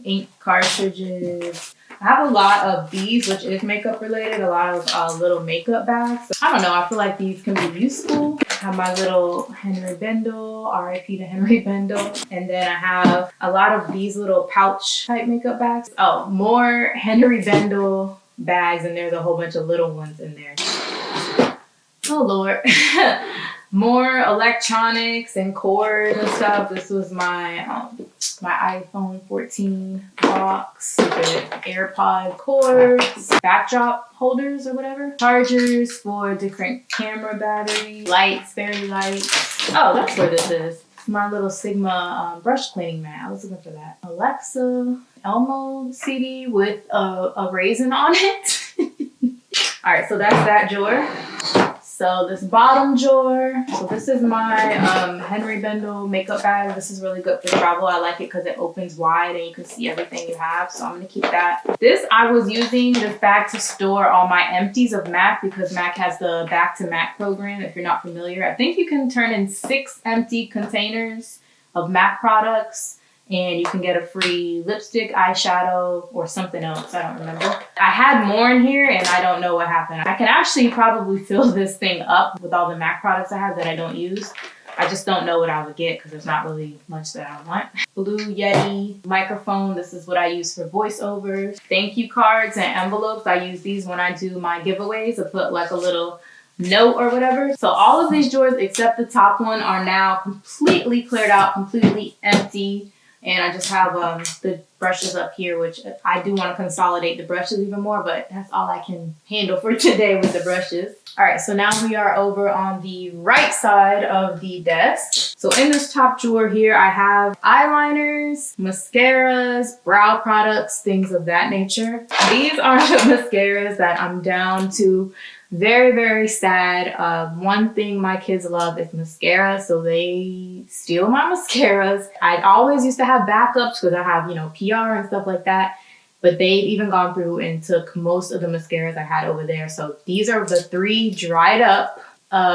ink cartridges. I have a lot of these, which is makeup related, a lot of little makeup bags. I don't know, I feel like these can be useful. I have my little Henry Bendel, RIP to Henry Bendel. And then I have a lot of these little pouch type makeup bags. Oh, more Henry Bendel bags, and there's a whole bunch of little ones in there. Oh Lord. More electronics and cords and stuff. This was my my iPhone 14 box with AirPod cords, backdrop holders or whatever, chargers for different camera batteries, lights, fairy lights. Oh, that's what this is. My little Sigma brush cleaning mat. I was looking for that. Alexa, Elmo CD with a raisin on it. All right, so that's that drawer. So this bottom drawer, so this is my Henry Bendel makeup bag. This is really good for travel. I like it because it opens wide and you can see everything you have. So I'm gonna keep that. This, I was using this bag to store all my empties of MAC because MAC has the Back to MAC program. If you're not familiar, I think you can turn in 6 empty containers of MAC products and you can get a free lipstick, eyeshadow, or something else. I don't remember. I had more in here and I don't know what happened. I can actually probably fill this thing up with all the MAC products I have that I don't use. I just don't know what I would get because there's not really much that I want. Blue Yeti microphone. This is what I use for voiceovers. Thank you cards and envelopes. I use these when I do my giveaways. I put like a little note or whatever. So all of these drawers except the top one are now completely cleared out, completely empty. And I just have the brushes up here, which I do want to consolidate the brushes even more, but that's all I can handle for today with the brushes. All right, so now we are over on the right side of the desk. So in this top drawer here, I have eyeliners, mascaras, brow products, things of that nature. These are the mascaras that I'm down to. Very, very sad. One thing my kids love is mascara, so they steal my mascaras. I always used to have backups because I have, you know, PR and stuff like that, but they've even gone through and took most of the mascaras I had over there. So these are the 3 dried up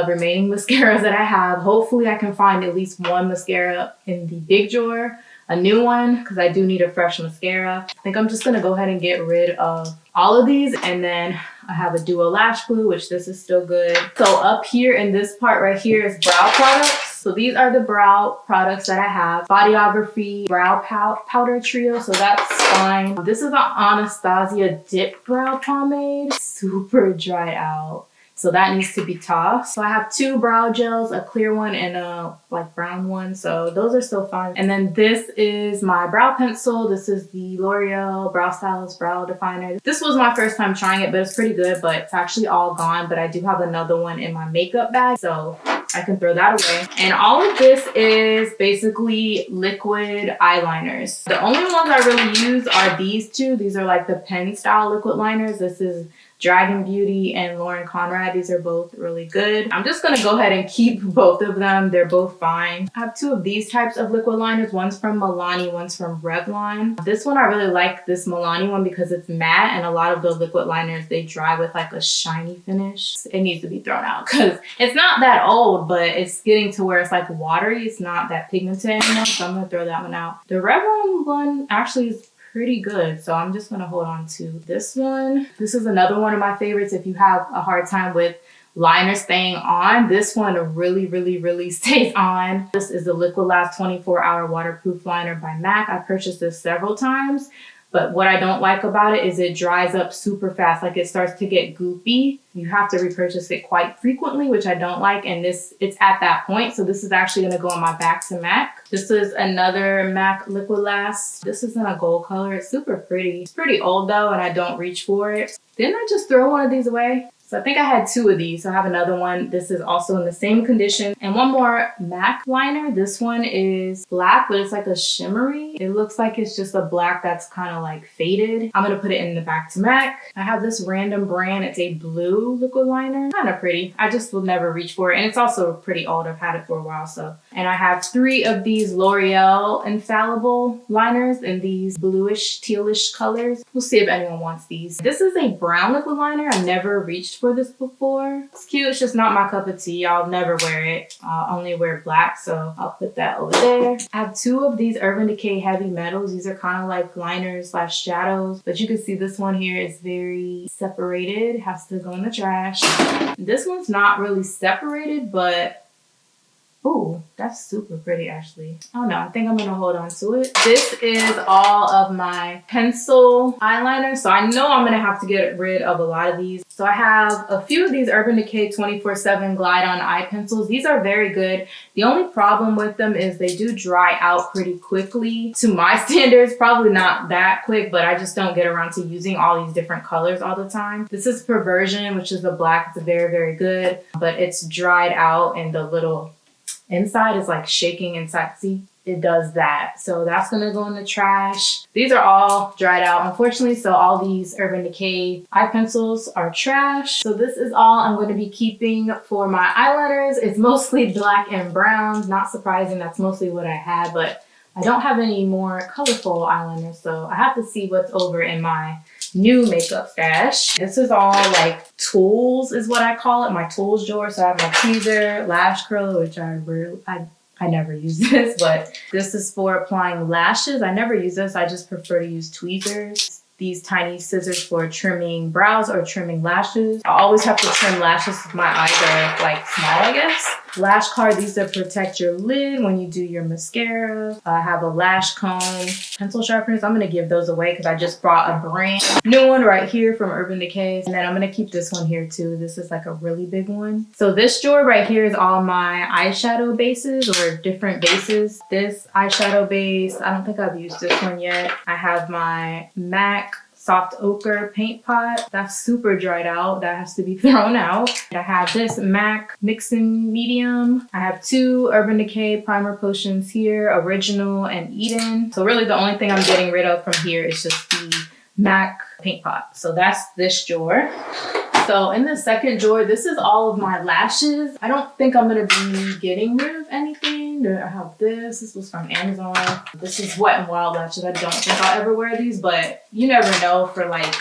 remaining mascaras that I have. Hopefully I can find at least one mascara in the big drawer, a new one, because I do need a fresh mascara. I think I'm just gonna go ahead and get rid of all of these, and then I have a duo lash glue, which this is still good. So up here in this part right here is brow products. So these are the brow products that I have. Bodyography brow powder trio, so that's fine. This is an Anastasia dip brow pomade, super dried out. So that needs to be tossed. So I have 2 brow gels, a clear one and a like brown one. So those are still fine. And then this is my brow pencil. This is the L'Oreal Brow Stylist Brow Definer. This was my first time trying it, but it's pretty good, but it's actually all gone. But I do have another one in my makeup bag, so I can throw that away. And all of this is basically liquid eyeliners. The only ones I really use are these 2. These are like the pen style liquid liners. This is Dragon Beauty and Lauren Conrad. These are both really good. I'm just gonna go ahead and keep both of them. They're both fine. I have 2 of these types of liquid liners. One's from Milani, one's from Revlon. This one I really like, this Milani one, because it's matte, and a lot of the liquid liners, they dry with like a shiny finish. It needs to be thrown out because it's not that old, but it's getting to where it's like watery. It's not that pigmented anymore, so I'm gonna throw that one out. The Revlon one actually is pretty good, so I'm just gonna hold on to this one. This is another one of my favorites if you have a hard time with liner staying on. This one really stays on. This is the Liquid Last 24-Hour Waterproof Liner by MAC. I purchased this several times, but what I don't like about it is it dries up super fast. Like, it starts to get goopy. You have to repurchase it quite frequently, which I don't like, and it's at that point. So this is actually gonna go on my Back to MAC. This is another MAC Liquid Last. This is in a gold color. It's super pretty. It's pretty old though, and I don't reach for it. Didn't I just throw one of these away? So I think I had 2 of these. So I have another one. This is also in the same condition. And one more MAC liner. This one is black, but it's like a shimmery. It looks like it's just a black that's kind of like faded. I'm gonna put it in the Back to MAC. I have this random brand. It's a blue liquid liner. Kind of pretty. I just will never reach for it. And it's also pretty old. I've had it for a while, so. And I have 3 of these L'Oreal Infallible liners in these bluish, tealish colors. We'll see if anyone wants these. This is a brown liquid liner. I've never reached for this before. It's cute. It's just not my cup of tea. I'll never wear it. I'll only wear black, so I'll put that over there. I have 2 of these Urban Decay Heavy Metals. These are kind of like liners slash shadows, but you can see this one here is very separated. It has to go in the trash. This one's not really separated, but ooh, that's super pretty actually. Oh no, I think I'm gonna hold on to it. This is all of my pencil eyeliner. So I know I'm gonna have to get rid of a lot of these. So I have a few of these Urban Decay 24/7 Glide On eye pencils. These are very good. The only problem with them is they do dry out pretty quickly. To my standards, probably not that quick, but I just don't get around to using all these different colors all the time. This is Perversion, which is the black. It's very good, but it's dried out and the little inside is like shaking inside. See, it does that. So that's gonna go in the trash. These are all dried out, unfortunately. So all these Urban Decay eye pencils are trash. So this is all I'm going to be keeping for my eyeliners. It's mostly black and brown. Not surprising, that's mostly what I had, but I don't have any more colorful eyeliners. So I have to see what's over in my new makeup stash. This is all like tools is what I call it, my tools drawer. So I have my tweezer, lash curler, which I never use this, but this is for applying lashes. I never use this. I just prefer to use tweezers. These tiny scissors for trimming brows or trimming lashes. I always have to trim lashes if my eyes are like small, I guess. Lash card, these are protect your lid when you do your mascara. I have a lash comb, pencil sharpeners. I'm gonna give those away because I just brought a brand new one right here from Urban Decay. And then I'm gonna keep this one here too. This is like a really big one. So this drawer right here is all my eyeshadow bases or different bases. This eyeshadow base, I don't think I've used this one yet. I have my MAC soft ochre paint pot. That's super dried out. That has to be thrown out. I have this MAC mixing medium. I have two Urban Decay primer potions here, Original and Eden. So really the only thing I'm getting rid of from here is just the MAC paint pot. So that's this drawer. So in the second drawer, this is all of my lashes. I don't think I'm gonna be getting rid of anything. I have this. This was from Amazon. This is Wet n Wild lashes. I don't think I'll ever wear these, but you never know for like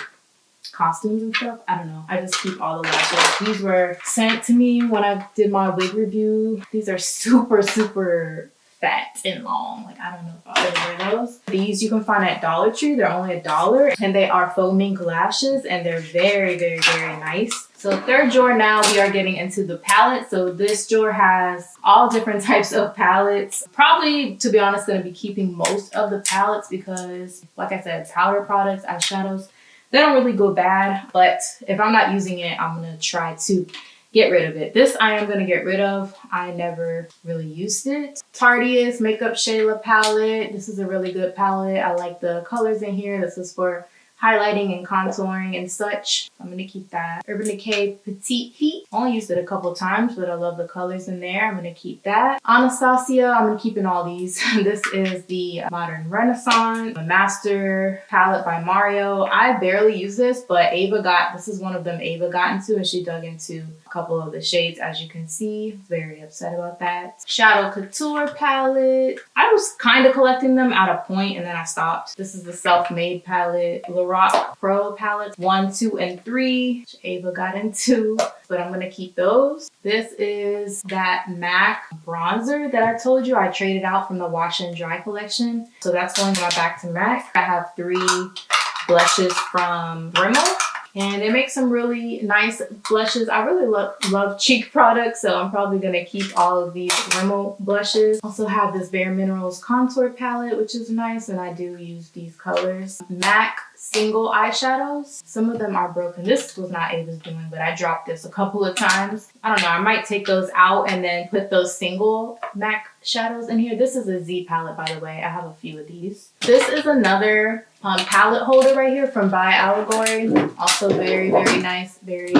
costumes and stuff. I don't know. I just keep all the lashes. These were sent to me when I did my wig review. These are super, super fat and long. Like, I don't know if I'll ever wear those. These you can find at Dollar Tree. They're only $1 and they are faux mink lashes and they're very, very, very nice. So third drawer now, we are getting into the palette. So this drawer has all different types of palettes. Probably, to be honest, going to be keeping most of the palettes because, like I said, powder products, eyeshadows, they don't really go bad. But if I'm not using it, I'm going to try to get rid of it. This I am going to get rid of. I never really used it. Tarteist Makeup Shayla palette. This is a really good palette. I like the colors in here. This is for highlighting and contouring and such. I'm gonna keep that. Urban Decay Petite Feet. Only used it a couple times, but I love the colors in there. I'm gonna keep that. Anastasia, I'm keeping all these. This is the Modern Renaissance, a Master palette by Mario. I barely use this, but this is one of them Ava got into, and she dug into a couple of the shades, as you can see. Very upset about that. Shadow Couture palette. I was kind of collecting them at a point, and then I stopped. This is the Self-Made palette. Rock Pro palettes 1, 2, and 3, which Ava got into, but I'm gonna keep those. This is that MAC bronzer that I told you I traded out from the Wash and Dry collection. So that's going back to MAC. I have 3 blushes from Rimmel, and they make some really nice blushes. I really love cheek products, so I'm probably gonna keep all of these Rimmel blushes. Also have this Bare Minerals contour palette, which is nice, and I do use these colors. MAC single eyeshadows. Some of them are broken. This was not Ava's doing, but I dropped this a couple of times. I don't know, I might take those out and then put those single MAC shadows in here. This is a Z palette, by the way. I have a few of these. This is another palette holder right here from By Allegory. Also very, very nice, very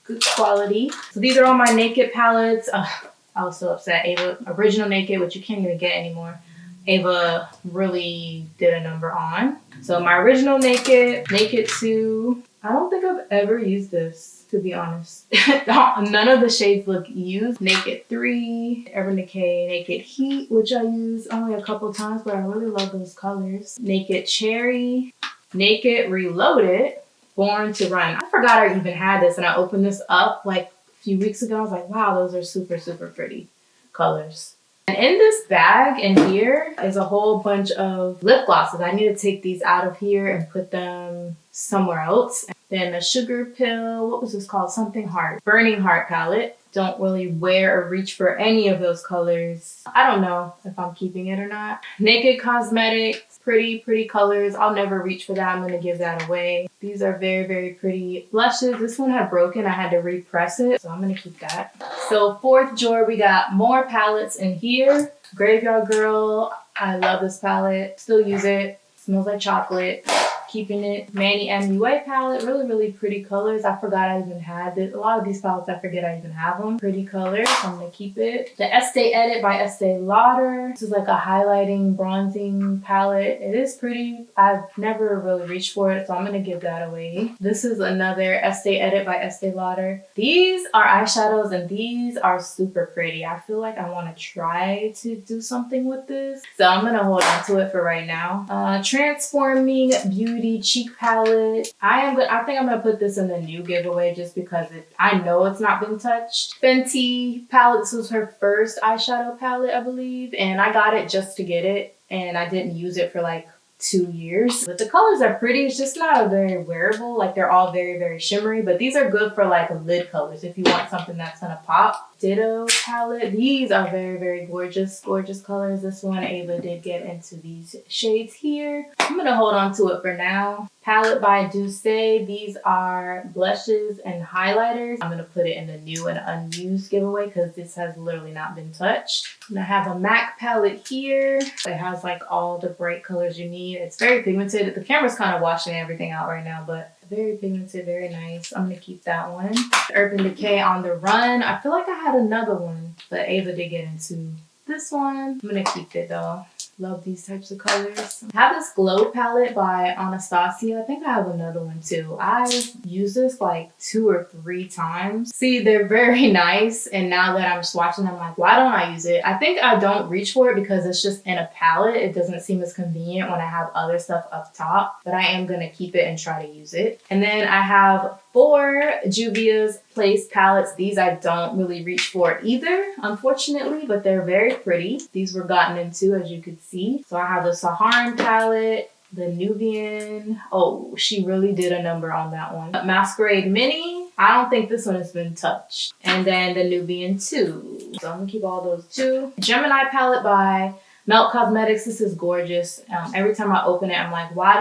good quality. So these are all my Naked palettes. I was so upset. Ava Original Naked, which you can't even get anymore. Ava really did a number on. So my Original Naked, Naked 2. I don't think I've ever used this, to be honest. None of the shades look used. Naked 3, Urban Decay Naked Heat, which I used only a couple times, but I really love those colors. Naked Cherry, Naked Reloaded, Born to Run. I forgot I even had this, and I opened this up like a few weeks ago. I was like, wow, those are super, super pretty colors. And in this bag in here is a whole bunch of lip glosses. I need to take these out of here and put them somewhere else. Then a Sugar Pill, what was this called? Something Heart. Burning Heart palette. Don't really wear or reach for any of those colors. I don't know if I'm keeping it or not. Naked Cosmetics. Pretty colors. I'll never reach for that. I'm going to give that away. These are very, very pretty blushes. This one had broken. I had to repress it, so I'm going to keep that. So fourth drawer, we got more palettes in here. Graveyard Girl. I love this palette. Still use it. Smells like chocolate. keeping it. Manny MUA palette, really pretty colors. I forgot I even had this. A lot of these palettes I forget I even have them. Pretty colors, so I'm gonna keep it. The Estee Edit by Estee Lauder. This is like a highlighting, bronzing palette. It is pretty. I've never really reached for it, so I'm gonna give that away. This is another Estee Edit by Estee Lauder. These are eyeshadows and these are super pretty. I feel like I want to try to do something with this, so I'm gonna hold on to it for right now. Transforming Beauty cheek palette. I think I'm gonna put this in the new giveaway just because I know it's not been touched. Fenty palette. This was her first eyeshadow palette, I believe, and I got it just to get it, and I didn't use it for like 2 years. But the colors are pretty. It's just not a very wearable. Like, they're all very shimmery, but these are good for like lid colors if you want something that's gonna pop. Ditto palette. These are very gorgeous colors. This one, Ava did get into these shades here. I'm gonna hold on to it for now. Palette by Douce. These are blushes and highlighters. I'm gonna put it in the new and unused giveaway because this has literally not been touched. And I have a MAC palette here. It has like all the bright colors you need. It's very pigmented. The camera's kind of washing everything out right now, but very pigmented, very nice. I'm gonna keep that one. Urban Decay On The Run. I feel like I had another one, but Ava did get into this one. I'm gonna keep it though. Love these types of colors. I have this Glow palette by Anastasia. I think I have another one too. I've used this like 2 or 3 times. See, they're very nice, and now that I'm swatching, I'm like, why don't I use it? I think I don't reach for it because it's just in a palette. It doesn't seem as convenient when I have other stuff up top, but I am gonna keep it and try to use it. And then I have 4 Juvia's Place palettes. These I don't really reach for either, unfortunately, but they're very pretty. These were gotten into, as you could see. So I have the Saharan palette, the Nubian. Oh, she really did a number on that one. Masquerade Mini. I don't think this one has been touched. And then the Nubian 2. So I'm gonna keep all those 2. Gemini palette by Melt Cosmetics. This is gorgeous. Every time I open it, I'm like, why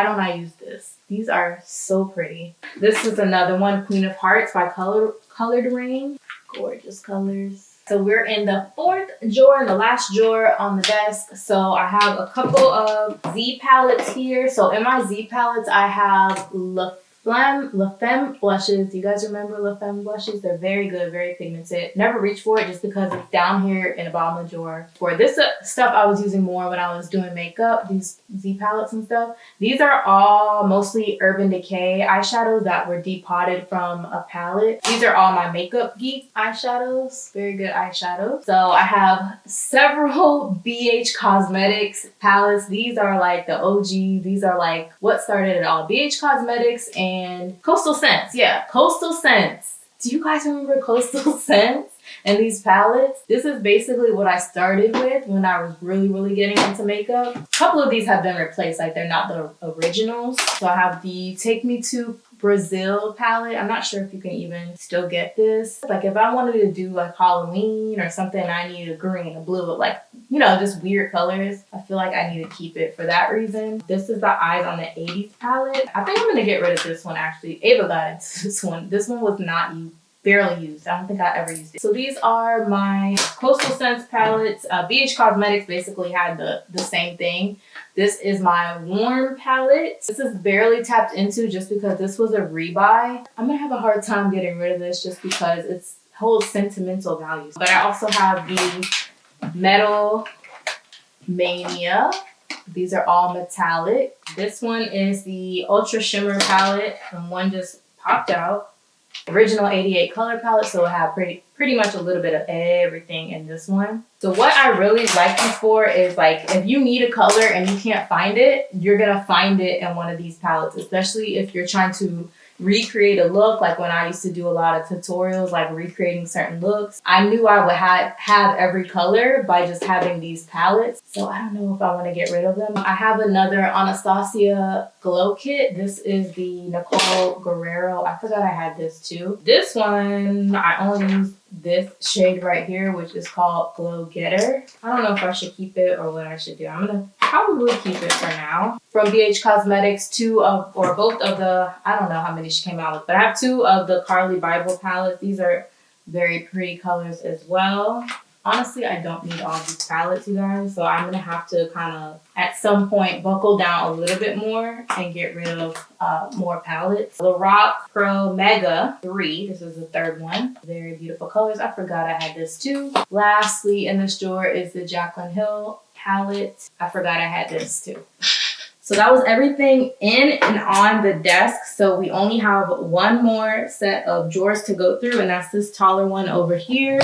don't I use this? These are so pretty. This is another one, Queen of Hearts by Colored Rain. Gorgeous colors. So we're in the 4th drawer and the last drawer on the desk. So I have a couple of Z palettes here. So in my Z palettes, I have La Femme blushes. Do you guys remember La Femme blushes? They're very good, very pigmented. Never reach for it just because it's down here in the bottom of the drawer. For this stuff I was using more when I was doing makeup, these Z palettes and stuff. These are all mostly Urban Decay eyeshadows that were depotted from a palette. These are all my Makeup Geek eyeshadows. Very good eyeshadows. So I have several BH Cosmetics palettes. These are like the OG. These are like what started it all. BH Cosmetics and Coastal Scents. Yeah, Coastal Scents. Do you guys remember Coastal Scents and these palettes? This is basically what I started with when I was really getting into makeup. A couple of these have been replaced, like they're not the originals. So I have the Take Me to Brazil palette. I'm not sure if you can even still get this. Like if I wanted to do like Halloween or something, I need a green, a blue, like, you know, just weird colors. I feel like I need to keep it for that reason. This is the Eyes on the 80s palette. I think I'm gonna get rid of this one actually. Ava got into this one. This one was not barely used. I don't think I ever used it. So these are my Coastal Scents palettes. BH Cosmetics basically had the same thing. This is my Warm palette. This is barely tapped into just because this was a rebuy. I'm gonna have a hard time getting rid of this just because it holds sentimental value. But I also have the Metal Mania. These are all metallic. This one is the Ultra Shimmer palette, and one just popped out. Original 88 color palette, so it have pretty much a little bit of everything in this one. So what I really like these for is like if you need a color and you can't find it, you're gonna find it in one of these palettes, especially if you're trying to recreate a look. Like when I used to do a lot of tutorials, like recreating certain looks, I knew I would have every color by just having these palettes. So I don't know if I want to get rid of them. I have another Anastasia Glow Kit. This is the Nicole Guerrero. I forgot I had this too. This one, I only use this shade right here, which is called Glow Getter. I don't know if I should keep it or what I should do. I'm gonna probably keep it for now. From BH Cosmetics, both of the, I don't know how many she came out with, but I have 2 of the Carly Bible palettes. These are very pretty colors as well. Honestly, I don't need all these palettes, you guys. So I'm gonna have to kind of, at some point, buckle down a little bit more and get rid of more palettes. Lorac Pro Mega 3. This is the third one. Very beautiful colors. I forgot I had this too. Lastly, in this drawer is the Jaclyn Hill palette. I forgot I had this too. So that was everything in and on the desk. So we only have one more set of drawers to go through, and that's this taller one over here.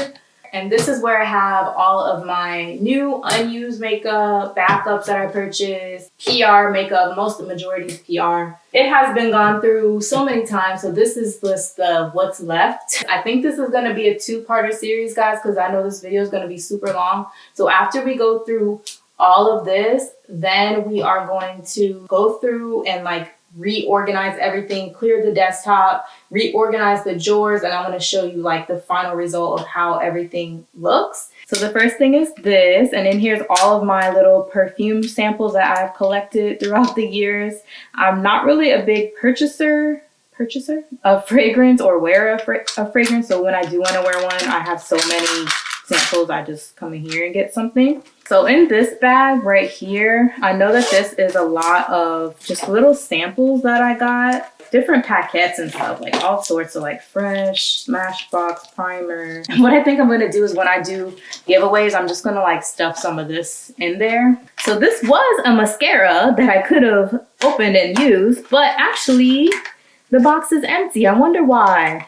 And this is where I have all of my new unused makeup, backups that I purchased, PR makeup, the majority is PR. It has been gone through so many times, so this is just the what's left. I think this is gonna be a two-parter series, guys, because I know this video is gonna be super long. So after we go through all of this, then we are going to go through and like reorganize everything, clear the desktop, reorganize the drawers, and I'm going to show you like the final result of how everything looks. So the first thing is this, and then here's all of my little perfume samples that I've collected throughout the years. I'm not really a big purchaser of fragrance or wearer of fragrance, so when I do want to wear one, I have so many samples, I just come in here and get something. So in this bag right here, I know that this is a lot of just little samples that I got. Different paquettes and stuff, like all sorts of like Fresh, Smashbox, primer. And what I think I'm gonna do is when I do giveaways, I'm just gonna like stuff some of this in there. So this was a mascara that I could have opened and used, but actually the box is empty. I wonder why.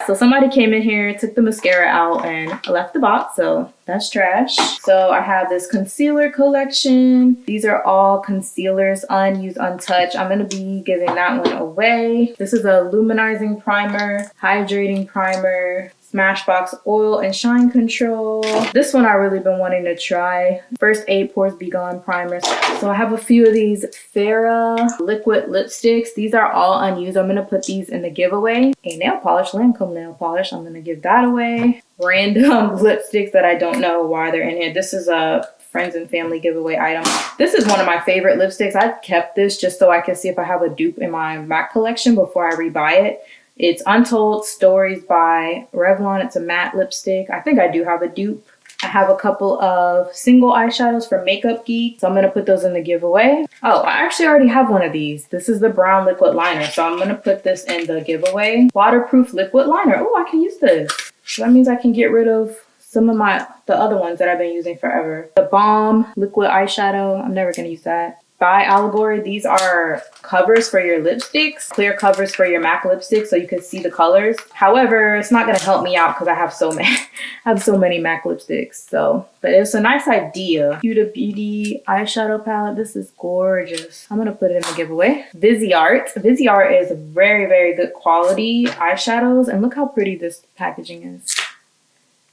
So somebody came in here, took the mascara out, and left the box, so that's trash. So I have this concealer collection. These are all concealers, unused, untouched. I'm gonna be giving that one away. This is a luminizing primer, hydrating primer, Smashbox oil and shine control. This one I really been wanting to try. First Aid Pores Be Gone primers. So I have a few of these Farrah liquid lipsticks. These are all unused. I'm gonna put these in the giveaway. A nail polish, Lancome nail polish. I'm gonna give that away. Random lipsticks that I don't know why they're in here. This is a friends and family giveaway item. This is one of my favorite lipsticks. I kept this just so I can see if I have a dupe in my MAC collection before I rebuy it. It's Untold Stories by Revlon. It's a matte lipstick. I think I do have a dupe. I have a couple of single eyeshadows from Makeup Geek, so I'm going to put those in the giveaway. Oh, I actually already have one of these. This is the brown liquid liner, so I'm going to put this in the giveaway. Waterproof liquid liner. Oh, I can use this. So that means I can get rid of some of the other ones that I've been using forever. The Balm liquid eyeshadow. I'm never going to use that. By Allegory, these are covers for your lipsticks, clear covers for your MAC lipsticks so you can see the colors. However, it's not going to help me out because I have so many MAC lipsticks. So, but it's a nice idea. Huda Beauty eyeshadow palette. This is gorgeous. I'm going to put it in the giveaway. Viseart. Viseart is very, very good quality eyeshadows, and look how pretty this packaging is.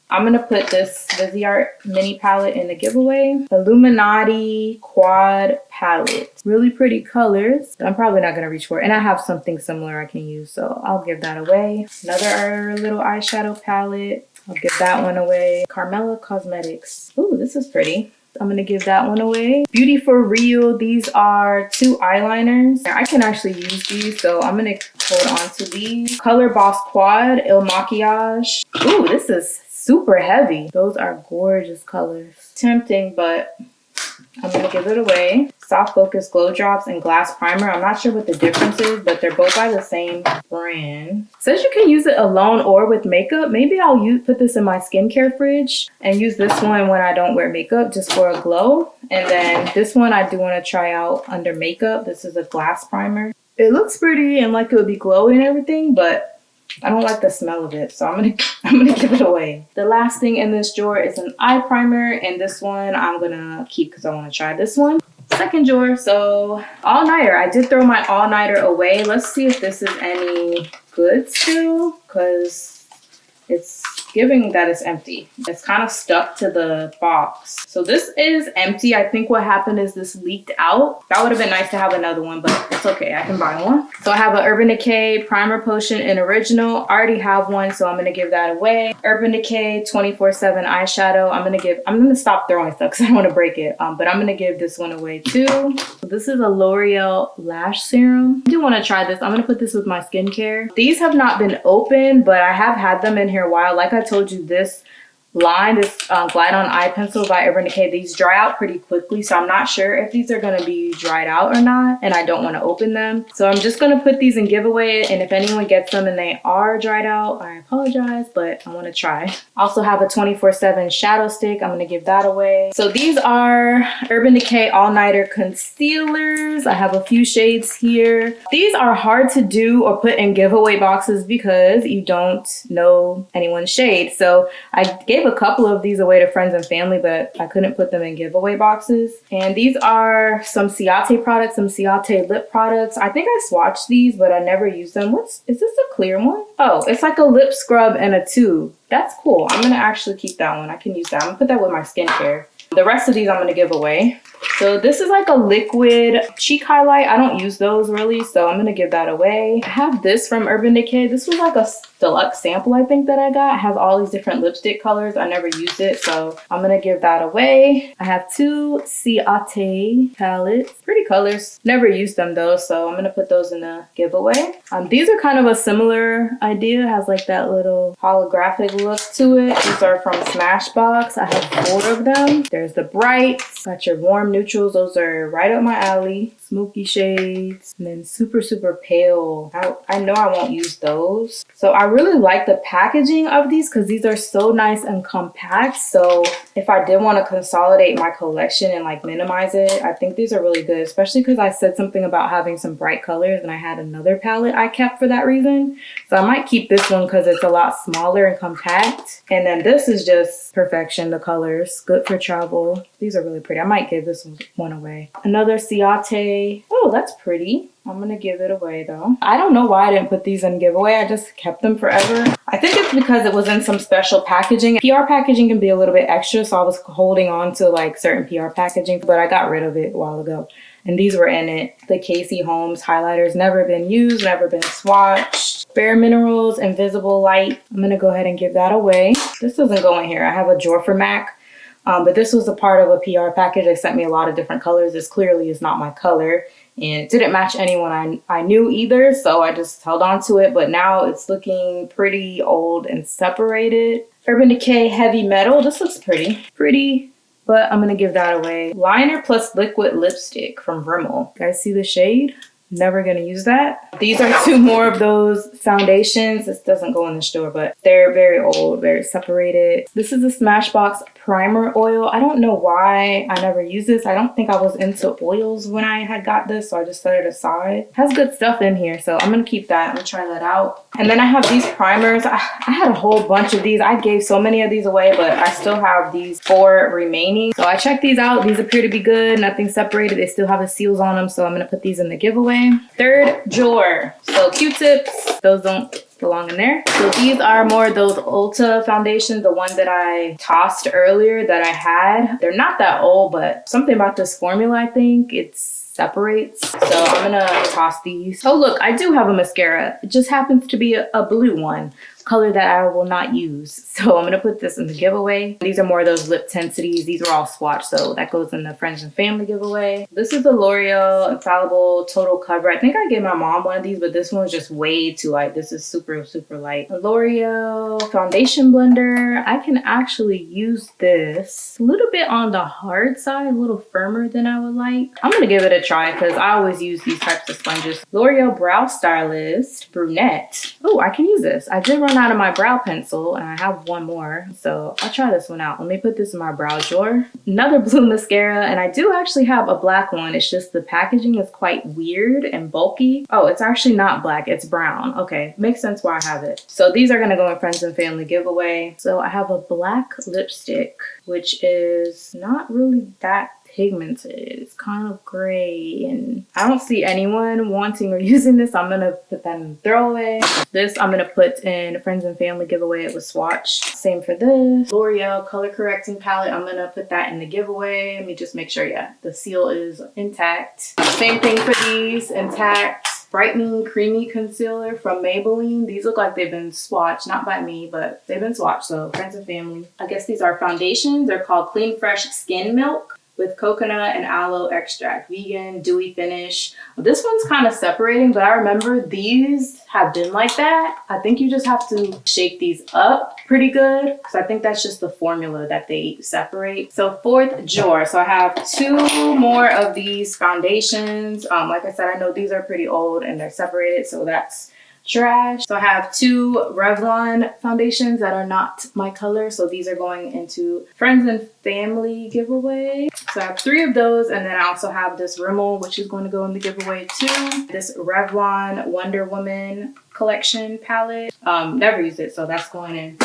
I'm going to put this Viseart mini palette in the giveaway. Illuminati Quad Palette. Really pretty colors. I'm probably not going to reach for it. And I have something similar I can use, so I'll give that away. Another little eyeshadow palette. I'll give that one away. Carmela Cosmetics. Ooh, this is pretty. I'm going to give that one away. Beauty for Real. These are 2 eyeliners. I can actually use these, so I'm going to hold on to these. Color Boss Quad Il Maquillage. Ooh, this is super heavy. Those are gorgeous colors. Tempting, but I'm going to give it away. Soft Focus Glow Drops and Glass Primer. I'm not sure what the difference is, but they're both by the same brand. It says you can use it alone or with makeup. Maybe I'll put this in my skincare fridge and use this one when I don't wear makeup just for a glow. And then this one I do want to try out under makeup. This is a glass primer. It looks pretty and like it would be glowy and everything, but I don't like the smell of it, so I'm gonna give it away. The last thing in this drawer is an eye primer, and this one I'm gonna keep because I want to try this one. Second drawer, so all-nighter. I did throw my all-nighter away. Let's see if this is any good still, because it's giving that it's empty. It's kind of stuck to the box. So this is empty. I think what happened is this leaked out. That would have been nice to have another one, but it's okay. I can buy one. So I have an Urban Decay Primer Potion in Original. I already have one, so I'm going to give that away. Urban Decay 24/7 eyeshadow. I'm going to stop throwing stuff because I don't want to break it. But I'm going to give this one away too. So this is a L'Oreal Lash Serum. I do want to try this. I'm going to put this with my skincare. These have not been opened, but I have had them in here a while. Like I told you, this line, this Glide On Eye Pencil by Urban Decay. These dry out pretty quickly, so I'm not sure if these are going to be dried out or not, and I don't want to open them. So I'm just going to put these in giveaway, and if anyone gets them and they are dried out, I apologize, but I want to try. Also have a 24/7 shadow stick. I'm going to give that away. So these are Urban Decay All Nighter Concealers. I have a few shades here. These are hard to do or put in giveaway boxes because you don't know anyone's shade. So I gave a couple of these away to friends and family, but I couldn't put them in giveaway boxes. And these are some Ciate products, some Ciate lip products. I think I swatched these, but I never used them. Is this a clear one? Oh, it's like a lip scrub in a tube. That's cool. I'm gonna actually keep that one. I can use that. I'm gonna put that with my skincare. The rest of these I'm gonna give away. So this is like a liquid cheek highlight. I don't use those really, so I'm gonna give that away. I have this from Urban Decay. This was like a deluxe sample I think that I got. It has all these different lipstick colors. I never used it, so I'm gonna give that away. I have two Ciate palettes. Pretty colors. Never used them though, so I'm gonna put those in the giveaway. These are kind of a similar idea. It has like that little holographic look to it. These are from Smashbox. I have 4 of them. There's the brights. Got your warm neutrals. Those are right up my alley. Smoky shades. And then super, super pale. I know I won't use those. So I really like the packaging of these because these are so nice and compact. So if I did want to consolidate my collection and like minimize it, I think these are really good, especially because I said something about having some bright colors and I had another palette I kept for that reason. So I might keep this one because it's a lot smaller and compact. And then this is just perfection, the colors. Good for travel. These are really pretty. I might give this one away. Another Ciate. Oh, that's pretty. I'm gonna give it away though. I don't know why I didn't put these in giveaway. I just kept them forever. I think it's because it was in some special packaging. PR packaging can be a little bit extra, so I was holding on to like certain PR packaging, but I got rid of it a while ago. And these were in it. The Casey Holmes highlighters, never been used, never been swatched. Bare Minerals Invisible Light. I'm gonna go ahead and give that away. This doesn't go in here. I have a Jorfer Mac. But this was a part of a PR package. They sent me a lot of different colors. This clearly is not my color. And it didn't match anyone I knew either. So I just held on to it. But now it's looking pretty old and separated. Urban Decay Heavy Metal. This looks pretty. Pretty. But I'm going to give that away. Liner plus liquid lipstick from Rimmel. You guys see the shade? Never gonna use that. These are 2 more of those foundations. This doesn't go in the store, but they're very old, very separated. This is a Smashbox primer oil. I don't know why I never used this. I don't think I was into oils when I had got this, so I just set it aside. It has good stuff in here, so I'm gonna keep that. I'm gonna try that out. And then I have these primers. I had a whole bunch of these. I gave so many of these away, but I still have these 4 remaining. So I checked these out. These appear to be good. Nothing separated. They still have the seals on them, so I'm gonna put these in the giveaway. Third drawer. So Q-tips. Those don't belong in there. So these are more those Ulta foundations, the one that I tossed earlier that I had. They're not that old, but something about this formula, I think it separates. So I'm gonna toss these. Oh look, I do have a mascara. It just happens to be a blue one. Color that I will not use. So I'm gonna put this in the giveaway. These are more of those lip tensities. These are all swatched, so that goes in the friends and family giveaway. This is the L'Oreal Infallible Total Cover. I think I gave my mom one of these, but this one's just way too light. This is super, super light. A L'Oreal Foundation Blender. I can actually use this a little bit on the hard side, a little firmer than I would like. I'm gonna give it a try because I always use these types of sponges. L'Oreal Brow Stylist Brunette. Oh, I can use this. I did run out of my brow pencil and I have one more, so I'll try this one out. Let me put this in my brow drawer. Another blue mascara, and I do actually have a black one. It's just the packaging is quite weird and bulky. Oh, it's actually not black, it's brown. Okay, makes sense why I have it. So these are gonna go in friends and family giveaway. So I have a black lipstick, which is not really that pigmented. It's kind of gray and I don't see anyone wanting or using this. I'm gonna put that in the throwaway. This I'm gonna put in friends and family giveaway. It was swatched. Same for this L'Oreal color correcting palette. I'm gonna put that in the giveaway. Let me just make sure, yeah, the seal is intact. Same thing for these, intact. Brightening Creamy Concealer from Maybelline. These look like they've been swatched, not by me, but they've been swatched, so friends and family. I guess these are foundations. They're called Clean Fresh Skin Milk. with coconut and aloe extract, vegan, dewy finish. This one's kind of separating, but I remember these have been like that. I think you just have to shake these up pretty good because I think that's just the formula that they separate. So fourth drawer. So I have 2 more of these foundations. Like I said, I know these are pretty old and they're separated, so that's trash. So I have 2 Revlon foundations that are not my color, so these are going into friends and family giveaway. So I have 3 of those, and then I also have this Rimmel, which is going to go in the giveaway too. This Revlon Wonder Woman collection palette. Never used it, so that's going in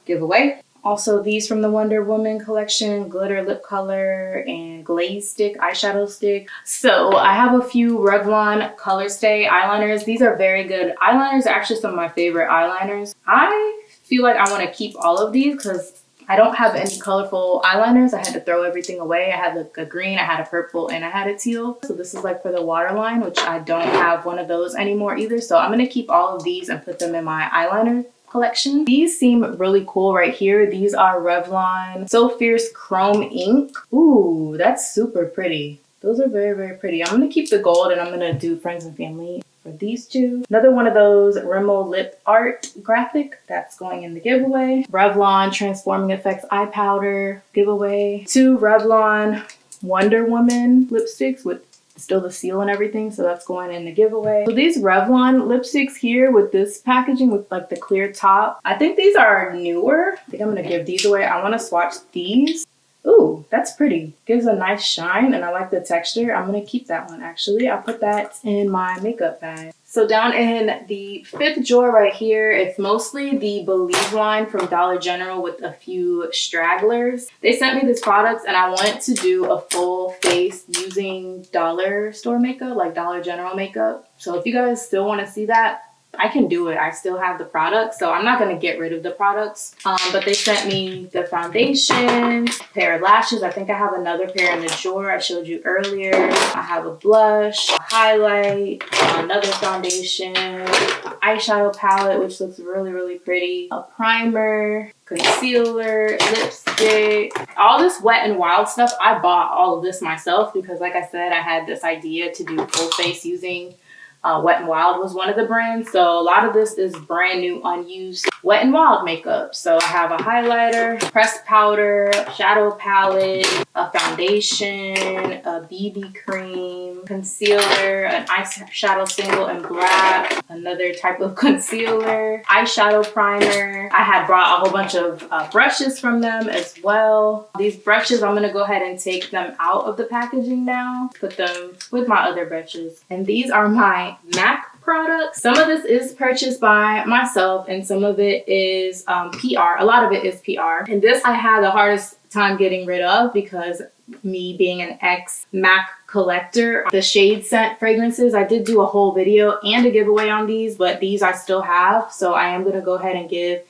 giveaway. Also these from the Wonder Woman collection, glitter lip color and glaze stick, eyeshadow stick. So I have a few Revlon Color Stay eyeliners. These are very good eyeliners. They're actually some of my favorite eyeliners. I feel like I want to keep all of these because I don't have any colorful eyeliners. I had to throw everything away. I had like a green, I had a purple, and I had a teal. So this is like for the waterline, which I don't have one of those anymore either. So I'm going to keep all of these and put them in my eyeliner collection. These seem really cool right here. These are Revlon So Fierce Chrome Ink. Ooh, that's super pretty. Those are very, very pretty. I'm going to keep the gold and I'm going to do friends and family for these 2. Another one of those Rimmel Lip Art graphic that's going in the giveaway. Revlon Transforming Effects Eye Powder giveaway. 2 Revlon Wonder Woman lipsticks with still the seal and everything, so that's going in the giveaway. So these Revlon lipsticks here with this packaging with like the clear top, I think these are newer. I think I'm gonna give these away. I want to swatch these. Ooh, that's pretty. Gives a nice shine and I like the texture. I'm gonna keep that one actually. I'll put that in my makeup bag. So down in the 5th drawer right here, it's mostly the Believe line from Dollar General with a few stragglers. They sent me this product and I wanted to do a full face using dollar store makeup, like Dollar General makeup. So if you guys still want to see that, I can do it. I still have the products, so I'm not going to get rid of the products. But they sent me the foundation, pair of lashes. I think I have another pair in the drawer I showed you earlier. I have a blush, a highlight, another foundation, an eyeshadow palette, which looks really, really pretty, a primer, concealer, lipstick, all this Wet n Wild stuff. I bought all of this myself because, like I said, I had this idea to do full face using Wet n Wild was one of the brands. So a lot of this is brand new, unused Wet n Wild makeup. So I have a highlighter, pressed powder, shadow palette, a foundation, a BB cream, concealer, an eyeshadow single in black, another type of concealer, eyeshadow primer. I had brought a whole bunch of brushes from them as well. These brushes, I'm going to go ahead and take them out of the packaging now, put them with my other brushes. And these are my MAC products. Some of this is purchased by myself and some of it is PR. A lot of it is PR. And this I had the hardest time getting rid of because me being an ex-MAC collector. The shade scent fragrances, I did do a whole video and a giveaway on these, but these I still have. So I am going to go ahead and give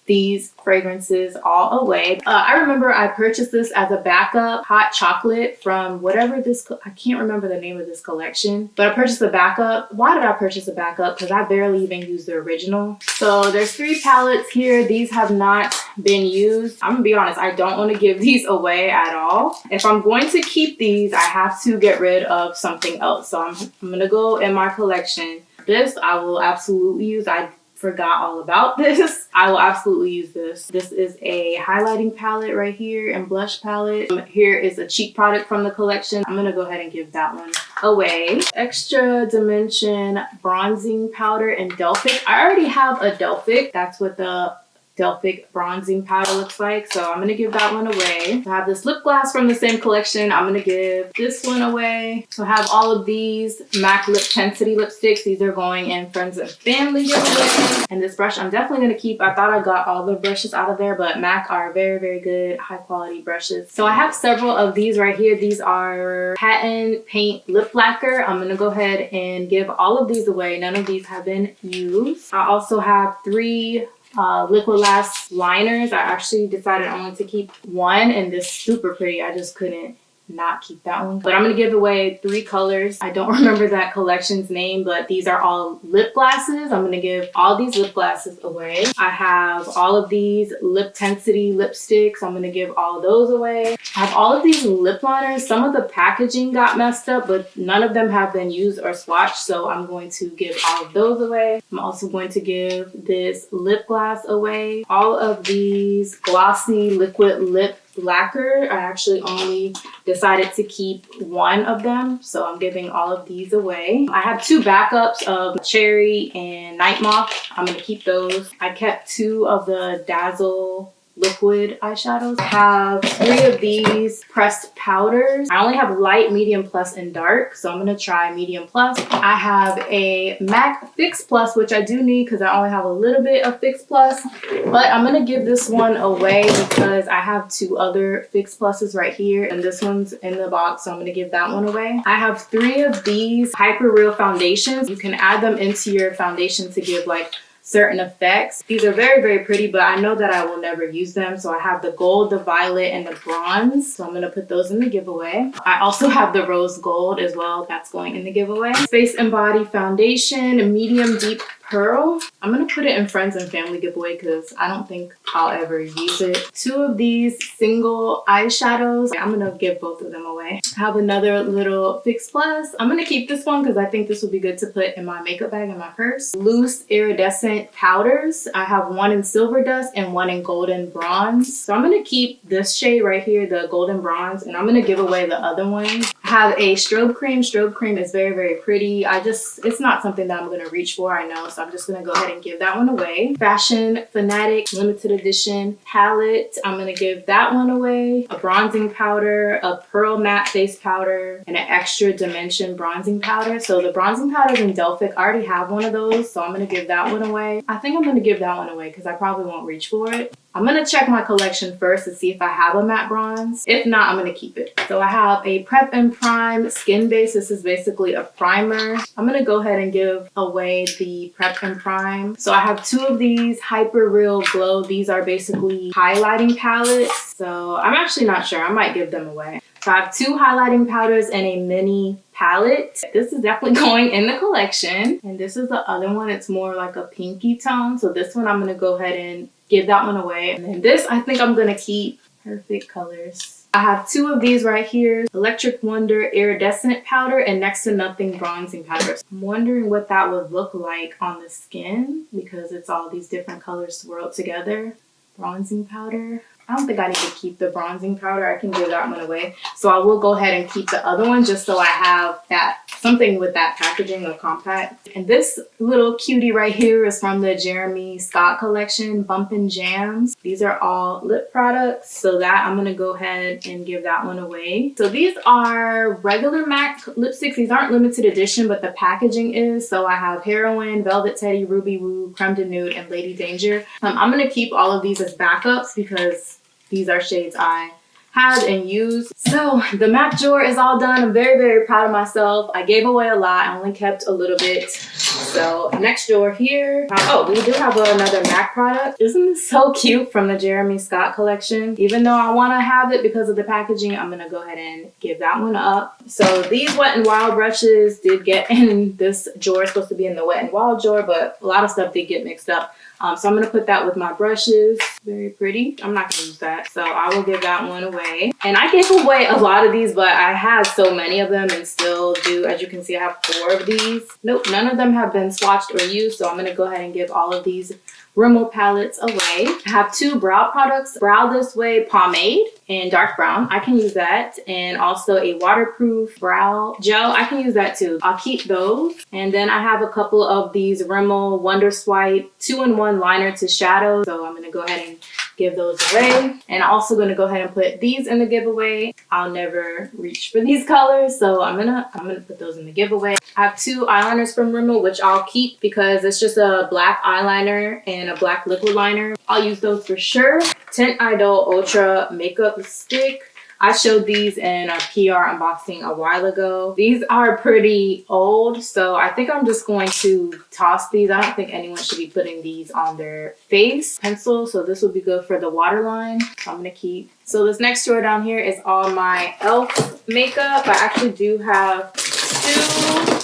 these fragrances all away. I remember I purchased this as a backup hot chocolate from whatever this, I can't remember the name of this collection, but I purchased a backup. Why did I purchase a backup? Because I barely even used the original. So there's 3 palettes here. These have not been used. I'm gonna be honest, I don't want to give these away at all. If I'm going to keep these, I have to get rid of something else. So I'm gonna go in my collection. This I will absolutely use. I forgot all about this. I will absolutely use this. This is a highlighting palette right here and blush palette. Here is a cheap product from the collection. I'm gonna go ahead and give that one away. Extra Dimension bronzing powder in Delphic. I already have a Delphic. That's what the Delphic bronzing powder looks like, so I'm gonna give that one away. I have this lip gloss from the same collection. I'm gonna give this one away. So I have all of these MAC Lip Tensity lipsticks. These are going in friends and family giveaway. And this brush I'm definitely gonna keep. I thought I got all the brushes out of there, but MAC are very, very good, high quality brushes. So I have several of these right here. These are Patent Paint Lip Lacquer. I'm gonna go ahead and give all of these away. None of these have been used. I also have 3 Liquid Lash liners. I actually decided only to keep one, and this is super pretty. I just couldn't not keep that one. But I'm gonna give away 3 colors. I don't remember that collection's name, but these are all lip glasses. I'm gonna give all these lip glasses away. I have all of these lip tensity lipsticks. I'm gonna give all of those away. I have all of these lip liners. Some of the packaging got messed up, but none of them have been used or swatched, so I'm going to give all of those away. I'm also going to give this lip gloss away. All of these glossy liquid lip lacquer, I actually only decided to keep 1 of them, so I'm giving all of these away. I have 2 backups of Cherry and Night Moth. I'm gonna keep those. I kept 2 of the Dazzle liquid eyeshadows. I have 3 of these pressed powders. I only have light, medium plus, and dark, so I'm gonna try medium plus. I have a MAC Fix Plus, which I do need because I only have a little bit of Fix Plus, but I'm gonna give this one away because I have 2 other Fix Pluses right here, and this one's in the box, so I'm gonna give that one away. I have 3 of these Hyper Real foundations. You can add them into your foundation to give like certain effects. These are very, very pretty, but I know that I will never use them. So I have the gold, the violet, and the bronze. So I'm gonna put those in the giveaway. I also have the rose gold as well. That's going in the giveaway. Face and Body foundation, medium deep pearl. I'm gonna put it in friends and family giveaway because I don't think I'll ever use it. 2 of these single eyeshadows. I'm gonna give both of them away. I have another little Fix Plus. I'm gonna keep this one because I think this will be good to put in my makeup bag in my purse. Loose iridescent powders. I have 1 in silver dust and 1 in golden bronze. So I'm gonna keep this shade right here, the golden bronze, and I'm gonna give away the other one. I have a strobe cream. Strobe cream is very, very pretty. It's not something that I'm gonna reach for, I know, so I'm just gonna go ahead and give that one away. Fashion Fanatic limited edition palette. I'm gonna give that one away. A bronzing powder, a pearl matte face powder, and an extra dimension bronzing powder. So the bronzing powders in Delphic, I already have one of those, so I'm gonna give that one away. I think I'm gonna give that one away because I probably won't reach for it. I'm gonna check my collection first to see if I have a matte bronze. If not, I'm gonna keep it. So I have a Prep and Prime skin base. This is basically a primer. I'm gonna go ahead and give away the Prep and Prime. So I have 2 of these Hyper Real Glow. These are basically highlighting palettes. So I'm actually not sure. I might give them away. So I have 2 highlighting powders and a mini palette. This is definitely going in the collection. And this is the other one. It's more like a pinky tone. So this one I'm gonna go ahead and give that one away. And then this I think I'm gonna keep. Perfect colors. I have 2 of these right here. Electric Wonder iridescent powder and Next to Nothing bronzing powder. I'm wondering what that would look like on the skin because it's all these different colors swirled together. Bronzing powder. I don't think I need to keep the bronzing powder. I can give that one away. So I will go ahead and keep the other one just so I have that something with that packaging, a compact. And this little cutie right here is from the Jeremy Scott collection, Bumpin' Jams. These are all lip products. So that I'm gonna go ahead and give that one away. So these are regular MAC lipsticks. These aren't limited edition, but the packaging is. So I have Heroine, Velvet Teddy, Ruby Woo, Creme de Nude, and Lady Danger. I'm gonna keep all of these as backups because these are shades I have and use. So the MAC drawer is all done. I'm very, very proud of myself. I gave away a lot. I only kept a little bit. So next drawer here. Oh, we do have another MAC product. Isn't this so cute from the Jeremy Scott collection? Even though I want to have it because of the packaging, I'm going to go ahead and give that one up. So these Wet n Wild brushes did get in this drawer. It's supposed to be in the Wet n Wild drawer, but a lot of stuff did get mixed up. So I'm going to put that with my brushes. Very pretty. I'm not going to use that. So I will give that one away. And I gave away a lot of these, but I had so many of them and still do. As you can see, I have 4 of these. Nope, none of them have been swatched or used. So I'm going to go ahead and give all of these Rimmel palettes away. I have 2 brow products. Brow This Way pomade in dark brown. I can use that. And also a waterproof brow gel. I can use that too. I'll keep those. And then I have a couple of these Rimmel Wonder Swipe 2-in-1 liner to shadow. So I'm going to go ahead and give those away. And I'm also going to go ahead and put these in the giveaway. I'll never reach for these colors, so I'm gonna put those in the giveaway. I have 2 eyeliners from Rimmel, which I'll keep because it's just a black eyeliner and a black liquid liner. I'll use those for sure. Tint Idol Ultra Makeup Stick. I showed these in a PR unboxing a while ago. These are pretty old, so I think I'm just going to toss these. I don't think anyone should be putting these on their face pencil, so this would be good for the waterline. So I'm gonna keep. So this next drawer down here is all my e.l.f. makeup. I actually do have 2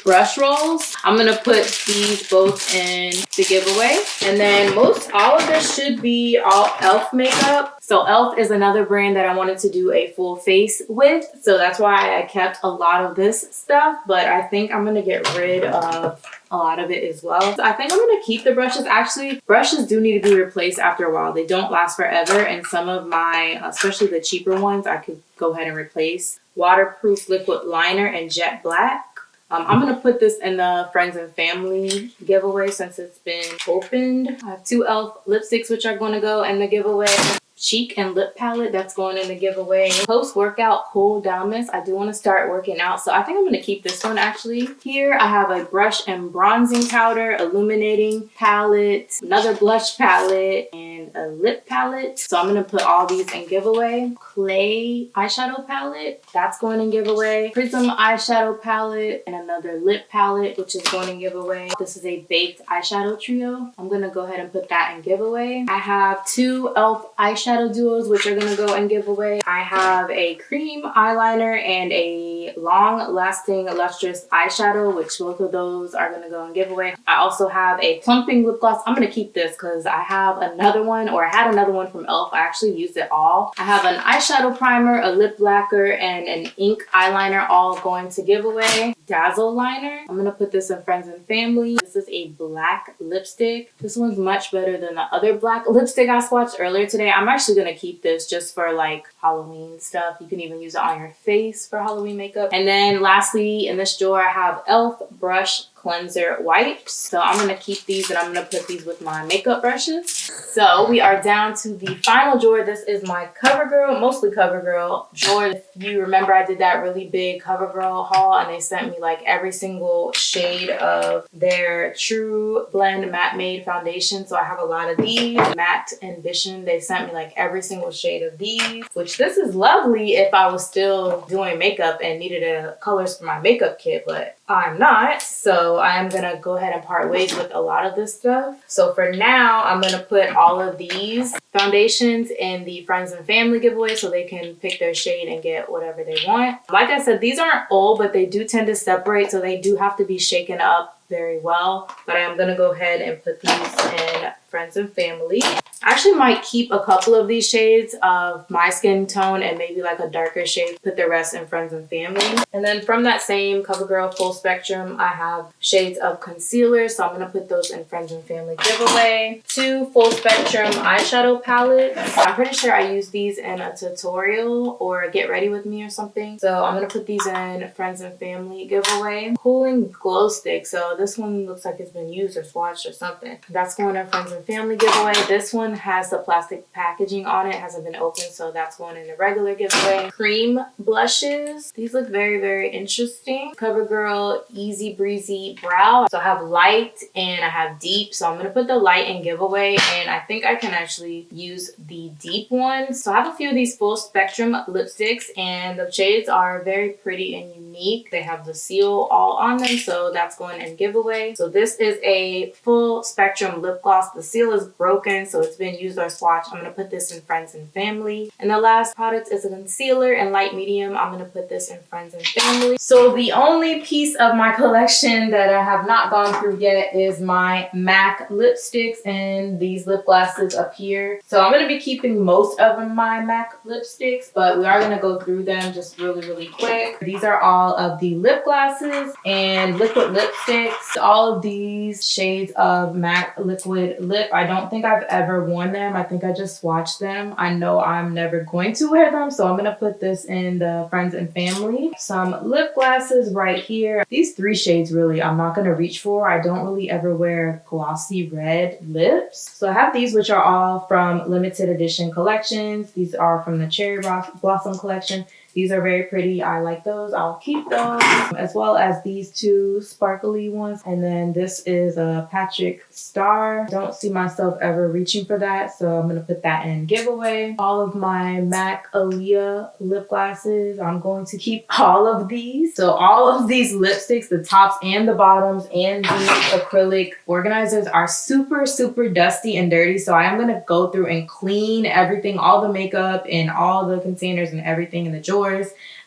brush rolls. I'm gonna put these both in the giveaway. And then all of this should be all e.l.f. makeup. So e.l.f. is another brand that I wanted to do a full face with. So that's why I kept a lot of this stuff, but I think I'm gonna get rid of a lot of it as well. So I think I'm gonna keep the brushes. Actually, brushes do need to be replaced after a while. They don't last forever, and some of my, especially the cheaper ones, I could go ahead and replace. Waterproof liquid liner and jet black. I'm gonna put this in the friends and family giveaway since it's been opened. I have 2 e.l.f. lipsticks which are gonna go in the giveaway. Cheek and lip palette that's going in the giveaway. Post-workout cool down mist. I do want to start working out, so I think I'm going to keep this one actually. Here I have a brush and bronzing powder, illuminating palette, another blush palette, and a lip palette. So I'm going to put all these in giveaway. Clay eyeshadow palette, that's going in giveaway. Prism eyeshadow palette, and another lip palette which is going in giveaway. This is a baked eyeshadow trio. I'm going to go ahead and put that in giveaway. I have 2 e.l.f. eyeshadow duos which are going to go and giveaway. I have a cream eyeliner and a long lasting lustrous eyeshadow, which both of those are going to go and giveaway. I also have a plumping lip gloss. I'm going to keep this because I have another one, or I had another one from e.l.f. I actually used it all. I have an eyeshadow primer, a lip lacquer, and an ink eyeliner all going to giveaway. Dazzle liner. I'm going to put this in friends and family. This is a black lipstick. This one's much better than the other black lipstick I swatched earlier today. I'm actually going to keep this just for like Halloween stuff. You can even use it on your face for Halloween makeup. And then lastly, in this drawer, I have e.l.f. brush cleanser wipes. So I'm going to keep these and I'm going to put these with my makeup brushes. So we are down to the final drawer. This is my CoverGirl, mostly CoverGirl drawer. If you remember, I did that really big CoverGirl haul and they sent me like every single shade of their True Blend Matte Made foundation. So I have a lot of these. Matte Ambition, they sent me like every single shade of these, which this is lovely if I was still doing makeup and needed colors for my makeup kit, but I'm not. So I'm gonna go ahead and part ways with a lot of this stuff. So for now, I'm gonna put all of these foundations in the friends and family giveaway so they can pick their shade and get whatever they want. Like I said, these aren't old, but they do tend to separate, so they do have to be shaken up very well. But I'm gonna go ahead and put these in friends and family. I actually might keep a couple of these shades of my skin tone and maybe like a darker shade, put the rest in friends and family. And then from that same CoverGirl full spectrum, I have shades of concealer, so I'm gonna put those in friends and family giveaway. 2 full spectrum eyeshadow palettes. I'm pretty sure I used these in a tutorial or get ready with me or something. So I'm gonna put these in friends and family giveaway. Cooling glow stick. So this one looks like it's been used or swatched or something. That's going in friends and family giveaway. This one has the plastic packaging on it, hasn't been opened, so that's going in the regular giveaway. Cream blushes. These look very, very interesting. CoverGirl Easy Breezy Brow. So I have light and I have deep, so I'm gonna put the light in giveaway, and I think I can actually use the deep one. So I have a few of these full spectrum lipsticks, and the shades are very pretty and unique. They have the seal all on them, so that's going in giveaway. So this is a full spectrum lip gloss. The seal is broken, so it's been used or swatched. I'm going to put this in friends and family. And the last product is a concealer in light medium. I'm going to put this in friends and family. So the only piece of my collection that I have not gone through yet is my MAC lipsticks and these lip glosses up here. So I'm going to be keeping most of my MAC lipsticks, but we are going to go through them just really, really quick. These are all of the lip glosses and liquid lipsticks. All of these shades of MAC liquid lip. I don't think I've ever worn them. I think I just swatched them. I know I'm never going to wear them, so I'm going to put this in the friends and family. Some lip glosses right here. These 3 shades really I'm not going to reach for. I don't really ever wear glossy red lips. So I have these, which are all from limited edition collections. These are from the Cherry Blossom collection. These are very pretty. I like those. I'll keep those, as well as these two sparkly ones. And then this is a Patrick Star. Don't see myself ever reaching for that, so I'm gonna put that in giveaway. All of my MAC Aaliyah lip glasses, I'm going to keep all of these. So all of these lipsticks, the tops and the bottoms and the acrylic organizers are super, super dusty and dirty. So I am gonna go through and clean everything, all the makeup and all the containers and everything in the drawers.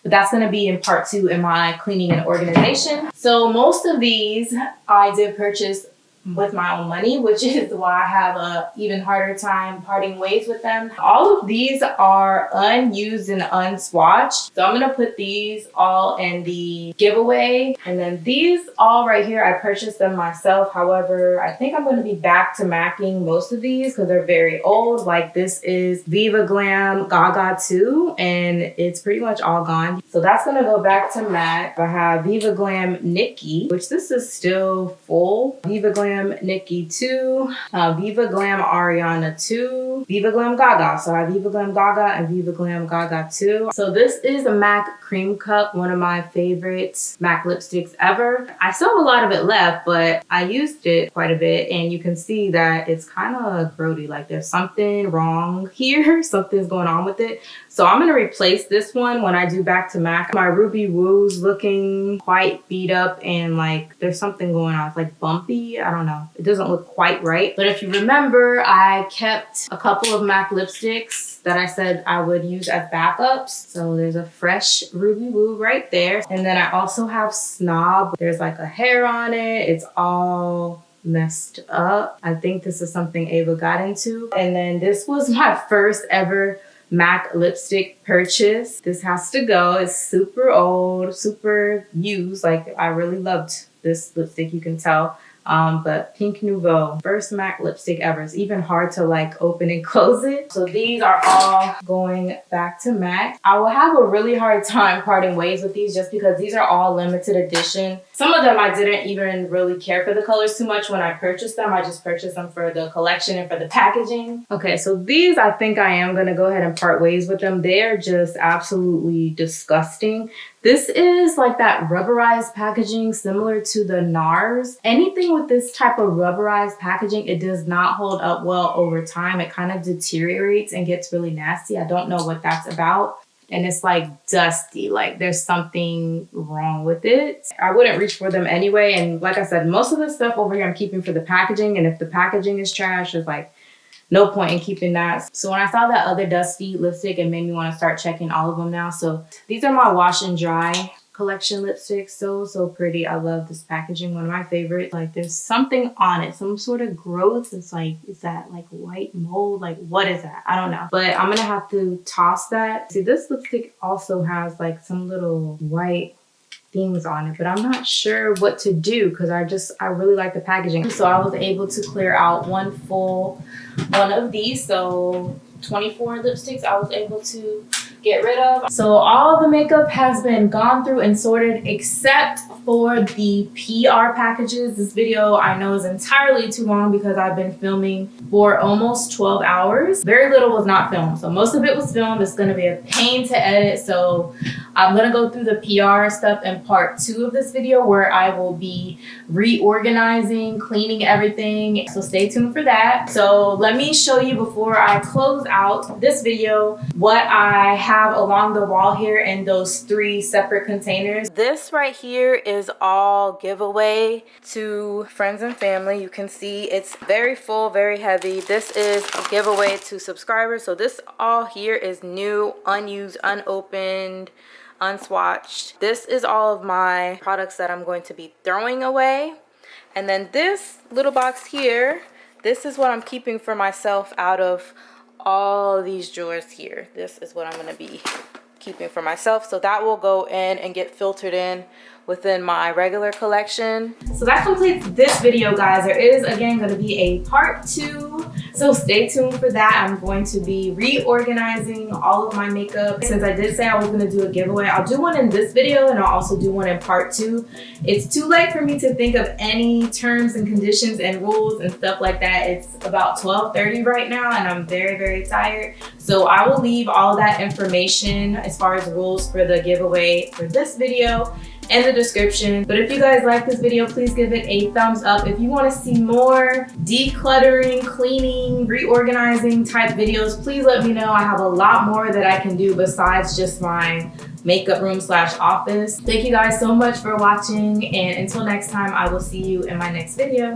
But that's going to be in part 2 in my cleaning and organization. So most of these I did purchase with my own money, which is why I have a even harder time parting ways with them. All of these are unused and unswatched, so I'm gonna put these all in the giveaway. And then these all right here, I purchased them myself. However, I think I'm gonna be back to MACing most of these because they're very old. Like this is Viva Glam Gaga 2 and it's pretty much all gone, so that's gonna go back to MAC. I have Viva Glam Nikki, which this is still full. Viva Glam Nikki 2, Viva Glam Ariana 2, Viva Glam Gaga. So I have Viva Glam Gaga and Viva Glam Gaga 2. So this is a MAC Cream Cup, one of my favorite MAC lipsticks ever. I still have a lot of it left, but I used it quite a bit and you can see that it's kind of grody. Like there's something wrong here, something's going on with it. So I'm gonna replace this one when I do back to MAC. My Ruby Woo's looking quite beat up and like there's something going on. It's like bumpy, I don't know. It doesn't look quite right. But if you remember, I kept a couple of MAC lipsticks that I said I would use as backups. So there's a fresh Ruby Woo right there. And then I also have Snob. There's like a hair on it. It's all messed up. I think this is something Ava got into. And then this was my first ever MAC lipstick purchase. This has to go. It's super old, super used. Like I really loved this lipstick, you can tell. But Pink Nouveau, first MAC lipstick ever. It's even hard to like open and close it. So these are all going back to MAC. I will have a really hard time parting ways with these just because these are all limited edition. Some of them I didn't even really care for the colors too much when I purchased them. I just purchased them for the collection and for the packaging. Okay, so these I think I am gonna go ahead and part ways with them. They are just absolutely disgusting. This is like that rubberized packaging similar to the NARS. Anything with this type of rubberized packaging, it does not hold up well over time. It kind of deteriorates and gets really nasty. I don't know what that's about. And it's like dusty, like there's something wrong with it. I wouldn't reach for them anyway. And like I said, most of the stuff over here I'm keeping for the packaging. And if the packaging is trash, it's like no point in keeping that. So when I saw that other dusty lipstick, it made me want to start checking all of them now. So these are my wash and dry collection lipsticks. So pretty. I love this packaging, one of my favorites. Like there's something on it, some sort of growth. It's like, is that like white mold? Like what is that? I don't know, but I'm gonna have to toss that. See, this lipstick also has like some little white things on it, but I'm not sure what to do because I really like the packaging. So I was able to clear out one full one of these. So 24 lipsticks I was able to get rid of. So all the makeup has been gone through and sorted except for the PR packages. This video I know is entirely too long because I've been filming for almost 12 hours. Very little was not filmed, so most of it was filmed. It's gonna be a pain to edit, so I'm gonna go through the PR stuff in part 2 of this video where I will be reorganizing, cleaning everything. So stay tuned for that. So let me show you before I close out this video what I have along the wall here in those 3 separate containers. This right here is all giveaway to friends and family. You can see it's very full, very heavy. This is a giveaway to subscribers. So this all here is new, unused, unopened, unswatched. This is all of my products that I'm going to be throwing away. And then this little box here, this is what I'm keeping for myself out of all these drawers here. This is what I'm going to be keeping for myself. So that will go in and get filtered in within my regular collection. So that completes this video, guys. There is again going to be a part 2. So stay tuned for that. I'm going to be reorganizing all of my makeup. Since I did say I was going to do a giveaway, I'll do one in this video and I'll also do one in part 2. It's too late for me to think of any terms and conditions and rules and stuff like that. It's about 12:30 right now and I'm very, very tired. So I will leave all that information as far as rules for the giveaway for this video in the description. But if you guys like this video, please give it a thumbs up. If you want to see more decluttering, cleaning, reorganizing type videos, please let me know. I have a lot more that I can do besides just my makeup room / office. Thank you guys so much for watching, and until next time, I will see you in my next video.